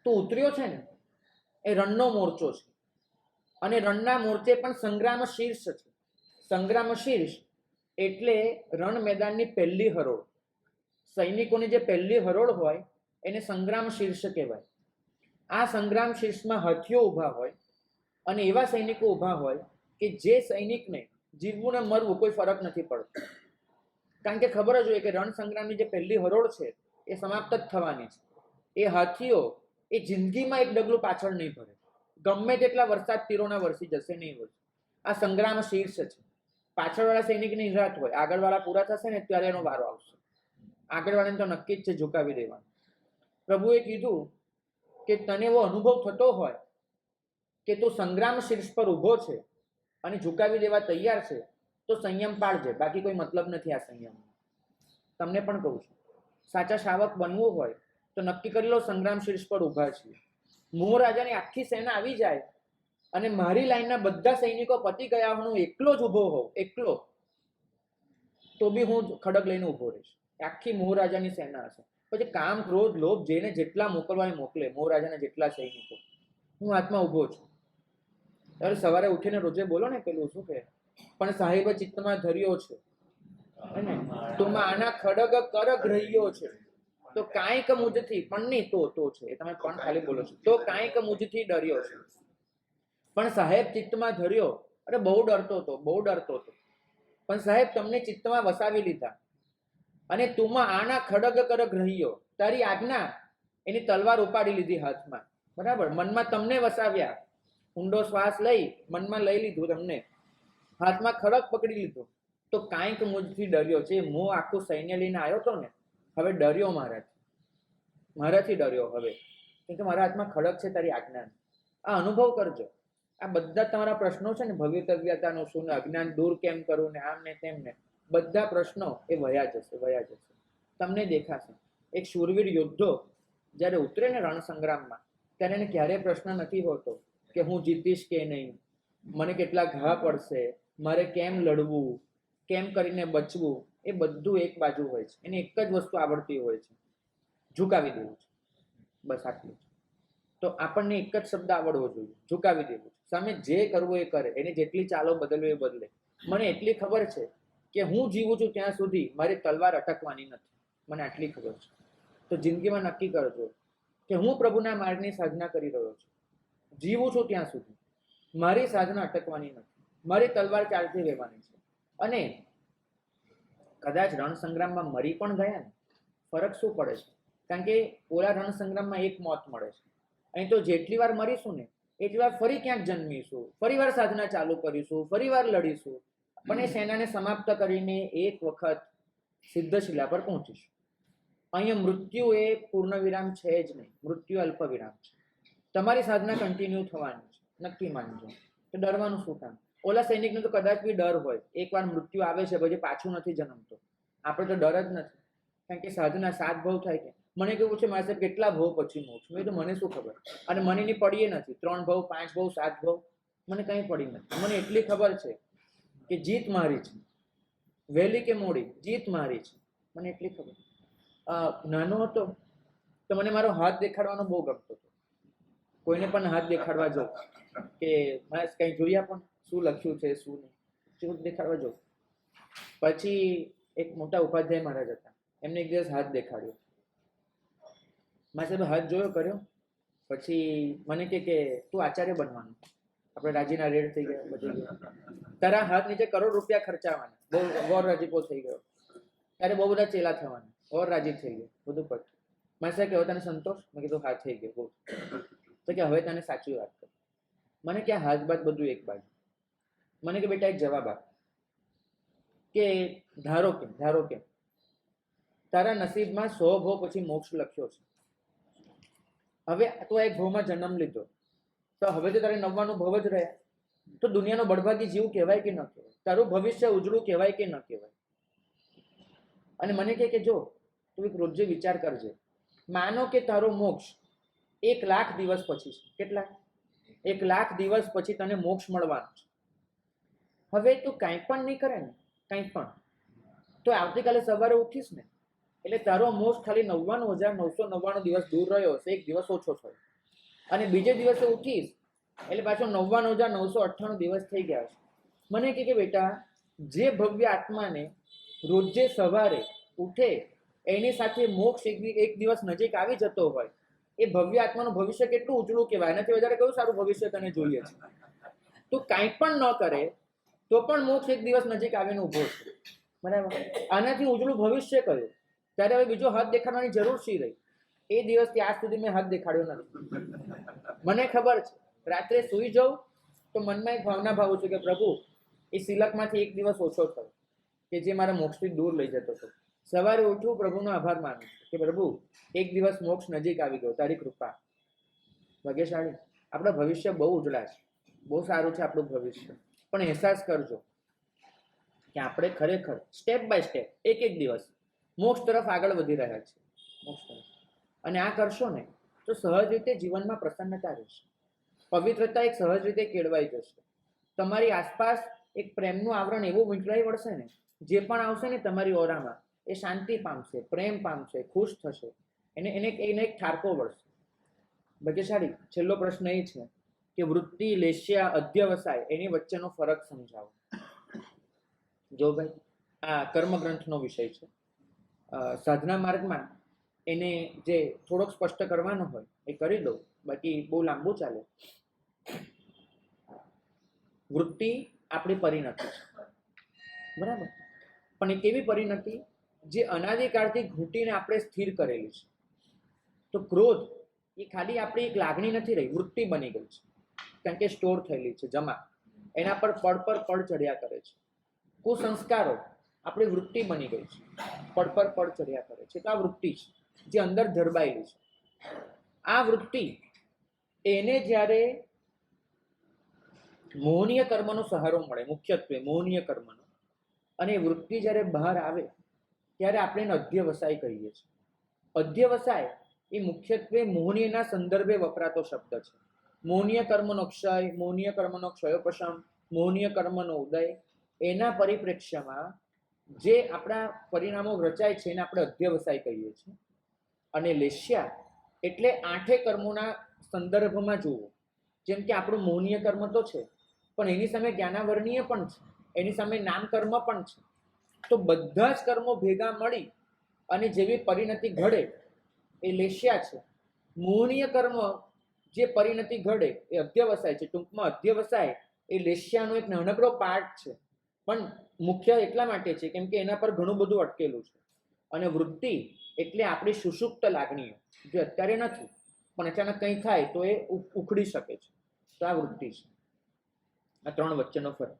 તું ઉતર્યો છે ને એ રણનો મોરચો છે, અને રણના મોરચે પણ સંગ્રામ શીર્ષ છે. સંગ્રામ શીર્ષ એટલે રણ મેદાનની પહેલી હરોળ. સૈનિકોની જે પહેલી હરોળ હોય એને સંગ્રામ શીર્ષ કહેવાય. આ સંગ્રામ શીર્ષમાં હાથીઓ ઊભા હોય, અને એવા સૈનિકો ઊભા હોય કે જે સૈનિકને જીવવું ને મરવું કોઈ ફરક નથી પડતો. કારણ કે ખબર જ હોય કે રણ સંગ્રામની જે પહેલી હરોળ છે એ સમાપ્ત જ થવાની છે. એ હાથીઓ એ જિંદગીમાં એક ડગલું પાછળ નહીં ભરે, ગમે તેટલા વરસાદ તીરોના વરસી જશે નહીં વરસે. આ સંગ્રામ શીર્ષ છે. પાછળવાળા સૈનિકની નિરાત હોય, આગળવાળા પૂરા થશે ને ત્યારે એનો વારો આવશે. આગળવાળાને તો નક્કી જ છે ઝુકાવી દેવાનું. પ્રભુએ કીધું કે તને એવો અનુભવ થતો હોય કે તું સંગ્રામ શીર્ષ પર ઊભો છે અને ઝુકાવી દેવા તૈયાર છે, તો સંયમ પાળજે, બાકી કોઈ મતલબ નથી આ સંયમનો. તમને પણ કહું છું, સાચા શાવક બનવું હોય તો નક્કી કરી લો સંગ્રામ શીર્ષ પર ઊભા છીએ. મોહ રાજાની આખી સેના આવી જાય અને મારી લાઈનના બધા સૈનિકો પતી ગયા હું એકલો જ ઊભો હોઉં, એકલો, તો બી હું ખડગ લઈને ઊભો રહીશ. આખી મોહ રાજાની સેના હશે. પછી કામ, ક્રોધ, લોભ જેને જેટલા મોકલવા મોકલે, મોહ રાજાના જેટલા સૈનિકો, હું હાથમાં ઊભો છું. ત્યારે સવારે ઉઠીને રોજે બોલો ને પેલું શું કે, પણ સાહેબ ચિત્તમાં ધર્યો છે તું આના ખડગ કરગ રહ્યો છે, તો કાંઈક મુજથી, પણ નહીં તો છે, એ તમે પણ ખાલી બોલો છો, તો કાંઈક મુજથી ડર્યો છે. પણ સાહેબ ચિત્તમાં ધર્યો, અરે બહુ ડરતો હતો, પણ સાહેબ તમને ચિત્તમાં વસાવી લીધા, અને તુમાં આના ખડગ કરગ રહ્યો, તારી આજ્ઞા એની તલવાર ઉપાડી લીધી હાથમાં, બરાબર, મનમાં તમને વસાવ્યા, ઊંડો શ્વાસ લઈ મનમાં લઈ લીધું તમને, હાથમાં ખડગ પકડી લીધો, તો કાંઈક મુજથી ડર્યો છે. મોહ આખું સૈન્ય લઈને આવ્યો હતો ને, હવે ડર્યો મારાથી ડર્યો હવે, કેમ કે મારા હાથમાં ખડગ છે તારી આજ્ઞા. આ અનુભવ કરજો. આ બધા તમારા પ્રશ્નો છે ને, ભવિતવ્યતાનું શું ને, અજ્ઞાન દૂર કેમ કરવું ને, આમ ને તેમ ને, બધા પ્રશ્નો એ વયા જશે. તમને દેખાશે. એક શૂરવીર યોદ્ધો જ્યારે ઉતરે ને રણ સંગ્રામમાં, ત્યારે એને ક્યારેય પ્રશ્ન નથી હોતો કે હું જીતીશ કે નહીં, મને કેટલા ઘા પડશે, મારે કેમ લડવું, કેમ કરીને બચવું. એ બધું એક બાજુ હોય છે. એને એક જ વસ્તુ આવડતી હોય છે, ઝુકાવી દેવું છે, બસ આટલું. તો આપણને એક જ શબ્દ આવડવો જોઈએ, ઝુકાવી દેવું. સામે જે કરવું એ કરે, એને જેટલી ચાલો બદલવી એ બદલે. મને એટલી ખબર છે કે હું જીવું છું ત્યાં સુધી મારી તલવાર અટકવાની નથી, મને આટલી ખબર છે. તો જિંદગીમાં નક્કી કરજો કે હું પ્રભુના માર્ગની સાધના કરી રહ્યો છું, જીવું છું ત્યાં સુધી મારી સાધના અટકવાની નથી, મારી તલવાર ચાલતી રહેવાની છે. અને કદાચ રણ સંગ્રામમાં મરી પણ ગયા ને, ફરક શું પડે છે? કારણ કે ઓલા રણ સંગ્રામમાં એક મોત મળે છે, અહીં તો જેટલી વાર મરીશું ને એટલી વાર ફરી ક્યાંક જન્મીશું, ફરી વાર સાધના ચાલુ કરીશું, ફરી વાર લડીશું, પણ એ સેનાને સમાપ્ત કરીને એક વખત સિદ્ધશિલા પર પહોંચીશું. અહીંયા મૃત્યુ એ પૂર્ણ વિરામ છે જ નહીં, મૃત્યુ અલ્પ વિરામ છે. તમારી સાધના કન્ટિન્યુ થવાની છે, નક્કી માનજો. તો ડરવાનું શું કામ? ઓલા સૈનિકને તો કદાચ બી ડર હોય, એકવાર મૃત્યુ આવે છે પછી પાછું નથી જન્મતો. આપણે તો ડર જ નથી, કારણ કે સાધના 7 ભવ થાય કે મને કેવું છે મારા સાહેબ કેટલા ભવ પછી મોક્ષ? મેં તો મને શું ખબર, અને મને એની પડીએ નથી 3 ભવ 5 ભવ 7 ભવ મને કંઈ પડી નથી. મને એટલી ખબર છે કે જીત મારી છે, વહેલી કે મોડી જીત મારી છે, મને એટલી ખબર. નાનો હતો તો મને મારો હાથ દેખાડવાનો બહુ ગમતો હતો. કોઈને પણ હાથ દેખાડવા જાઉં કે મારે કંઈ જોઈએ પણ શું લખ્યું છે શું નહીં, શું દેખાડવા જાઉં. પછી એક મોટા ઉપાધ્યાય મહારાજ હતા, એમને એક દિવસ હાથ દેખાડ્યો. મારા સાહેબ હાથ જોયો કર્યો, પછી મને કે તું આચાર્ય બનવાનું. આપણે રાજીના રેડ થઈ ગયા, બધી ગયા. તારા હાથ નીચે કરોડ રૂપિયા ખર્ચાવાના, બહુ ગોર રાજીપો થઈ ગયો. ત્યારે બહુ બધા ચેલા થવાના, ઓર રાજી થઈ ગયો, બધું પત. મારા સાહેબ કે હવે તને સંતોષ? મેં કીધું હા થઈ ગયો બહુ. તો કે હવે તને સાચી વાત કર. મને કે હાથ બાદ બધું એક બાજુ. મને કે બેટા એક જવાબ આપ કે ધારો કે તારા નસીબમાં 100 ભવ પછી મોક્ષ લખ્યો છે. હવે તો એક ભવમાં જન્મ લીધો, તો હવે તો તારે 99 ભવ જ રહ્યા. તો દુનિયાનો બળભાગી જીવ કહેવાય કે ન કહેવાય? તારું ભવિષ્ય ઉજળું કહેવાય કે ન કહેવાય? અને મને કે જો તું એક રોજે વિચાર કરજે, માનો કે તારો મોક્ષ 1,00,000 દિવસ પછી છે. કેટલા? 1,00,000 દિવસ પછી તને મોક્ષ મળવાનો છે. હવે તું કાંઈ પણ નહીં કરે ને, કાંઈ પણ, તો આવતીકાલે સવારે ઉઠીશ ને એટલે તારો મોક્ષ ખાલી 99,999 દિવસ દૂર રહ્યો હશે, એક દિવસ ઓછો થયો. અને બીજે દિવસે ઉઠીશ એટલે પાછો 99,998 દિવસ થઈ ગયા છે. મને કે બેટા જે ભવ્ય આત્માને રોજે સવારે ઉઠે એની સાથે મોક્ષ એક દિવસ નજીક આવી જતો હોય, એ ભવ્ય આત્માનું ભવિષ્ય કેટલું ઉજળું કહેવાય. એનાથી વધારે કયું સારું ભવિષ્ય તને જોઈએ છે? તું કાંઈ પણ ન કરે તો પણ મોક્ષ એક દિવસ નજીક આવીને ઊભો છે, બરાબર? આનાથી ઉજળું ભવિષ્ય કયું? ત્યારે હવે બીજો હાથ દેખાડવાની જરૂર શી રહી? એ દિવસથી આજ સુધી મેં હાથ દેખાડ્યો નથી. મને ખબર છે રાત્રે સૂઈ જાઉં તો મનમાં એક ભાવના ભાવું છું કે પ્રભુ એ સિલકમાંથી એક દિવસ ઓછો થયો કે જે મારા મોક્ષથી દૂર લઈ જતો હતો. સવારે ઉઠું, પ્રભુનો આભાર માનું કે પ્રભુ એક દિવસ મોક્ષ નજીક આવી ગયો, તારી કૃપા. ભાગ્યશાળી. આપણા ભવિષ્ય બહુ ઉજળા છે, બહુ સારું છે આપણું ભવિષ્ય. પણ અહેસાસ કરજો કે આપણે ખરેખર સ્ટેપ બાય સ્ટેપ એક દિવસ મોક્ષ તરફ આગળ વધી રહ્યા છે, મોક્ષ તરફ. અને આ કરશો ને તો સહજ રીતે જીવનમાં પ્રસન્નતા રહેશે, પવિત્રતા એક સહજ રીતે કેળવાઈ જશે. તમારી આસપાસ એક પ્રેમનું આવરણ એવું વીંટળાઈ વળશે ને, જે પણ આવશે ને તમારી ઓરામાં એ શાંતિ પામશે, પ્રેમ પામશે, ખુશ થશે. એને એક ઠારકો વળશે. ભાગ્યશાળી. છેલ્લો પ્રશ્ન એ છે કે વૃત્તિ, લેશ્યા, અધ્યવસાય એની વચ્ચેનો ફરક સમજાવો. જો ભાઈ આ કર્મગ્રંથનો વિષય છે, સાધના માર્ગમાં એને જે થોડોક સ્પષ્ટ કરવાનો હોય એ કરી દઉં, બાકી બહુ લાંબુ ચાલે. વૃત્તિ આપણી પરિણતિ છે, બરાબર? પણ એ કેવી પરિણતિ? જે અનાદિકાળથી ઘૂંટીને આપણે સ્થિર કરેલી છે. તો ક્રોધ એ ખાલી આપણી એક લાગણી નથી રહી, વૃત્તિ બની ગઈ છે, કારણ કે સ્ટોર થયેલી છે, જમા. એના પર પડ ચડ્યા કરે છે. કુસંસ્કારો આપણી વૃત્તિ બની ગઈ છે, પડ ચડ્યા કરે છે. તો આ વૃત્તિ છે જે અંદર ધરબાયેલી છે. આ વૃત્તિ એને જ્યારે મોહનીય કર્મનો સહારો મળે, મુખ્યત્વે મોહનીય કર્મનો, અને એ વૃત્તિ જ્યારે બહાર આવે ત્યારે આપણે એને અધ્યવસાય કહીએ છીએ. અધ્યવસાય એ મુખ્યત્વે મોહનીયના સંદર્ભે વપરાતો શબ્દ છે. મોહનીય કર્મનો ક્ષય, મોહનીય કર્મનો ક્ષયોપશમ, મોહનીય કર્મનો ઉદય, એના પરિપ્રેક્ષ્યમાં જે આપણા પરિણામો રચાય છે એને આપણે અધ્યવસાય કહીએ છીએ. અને લેશ્યા એટલે 8 કર્મોના સંદર્ભમાં જોવું. જેમ કે આપણું મોહનીય કર્મ તો છે, પણ એની સામે જ્ઞાનાવરણીય પણ છે, એની સામે નામ કર્મ પણ છે. તો બધા જ કર્મો ભેગા મળી અને જેવી પરિણતિ ઘડે એ લેશ્યા છે. મોહનીય કર્મ જે પરિણતિ ઘડે એ અધ્યવસાય છે. ટૂંકમાં અધ્યવસાય એ લેશ્યાનો એક નાનકડો પાર્ટ છે, પણ મુખ્ય એટલા માટે છે કેમ કે એના પર ઘણું બધું અટકેલું છે. અને વૃત્તિ એટલે આપણી સુષુપ્ત લાગણીઓ, જે અત્યારે નથી પણ અચાનક કંઈ થાય તો એ ઉખડી શકે છે. તો આ વૃત્તિ છે. આ 3 વચ્ચેનો ફરક.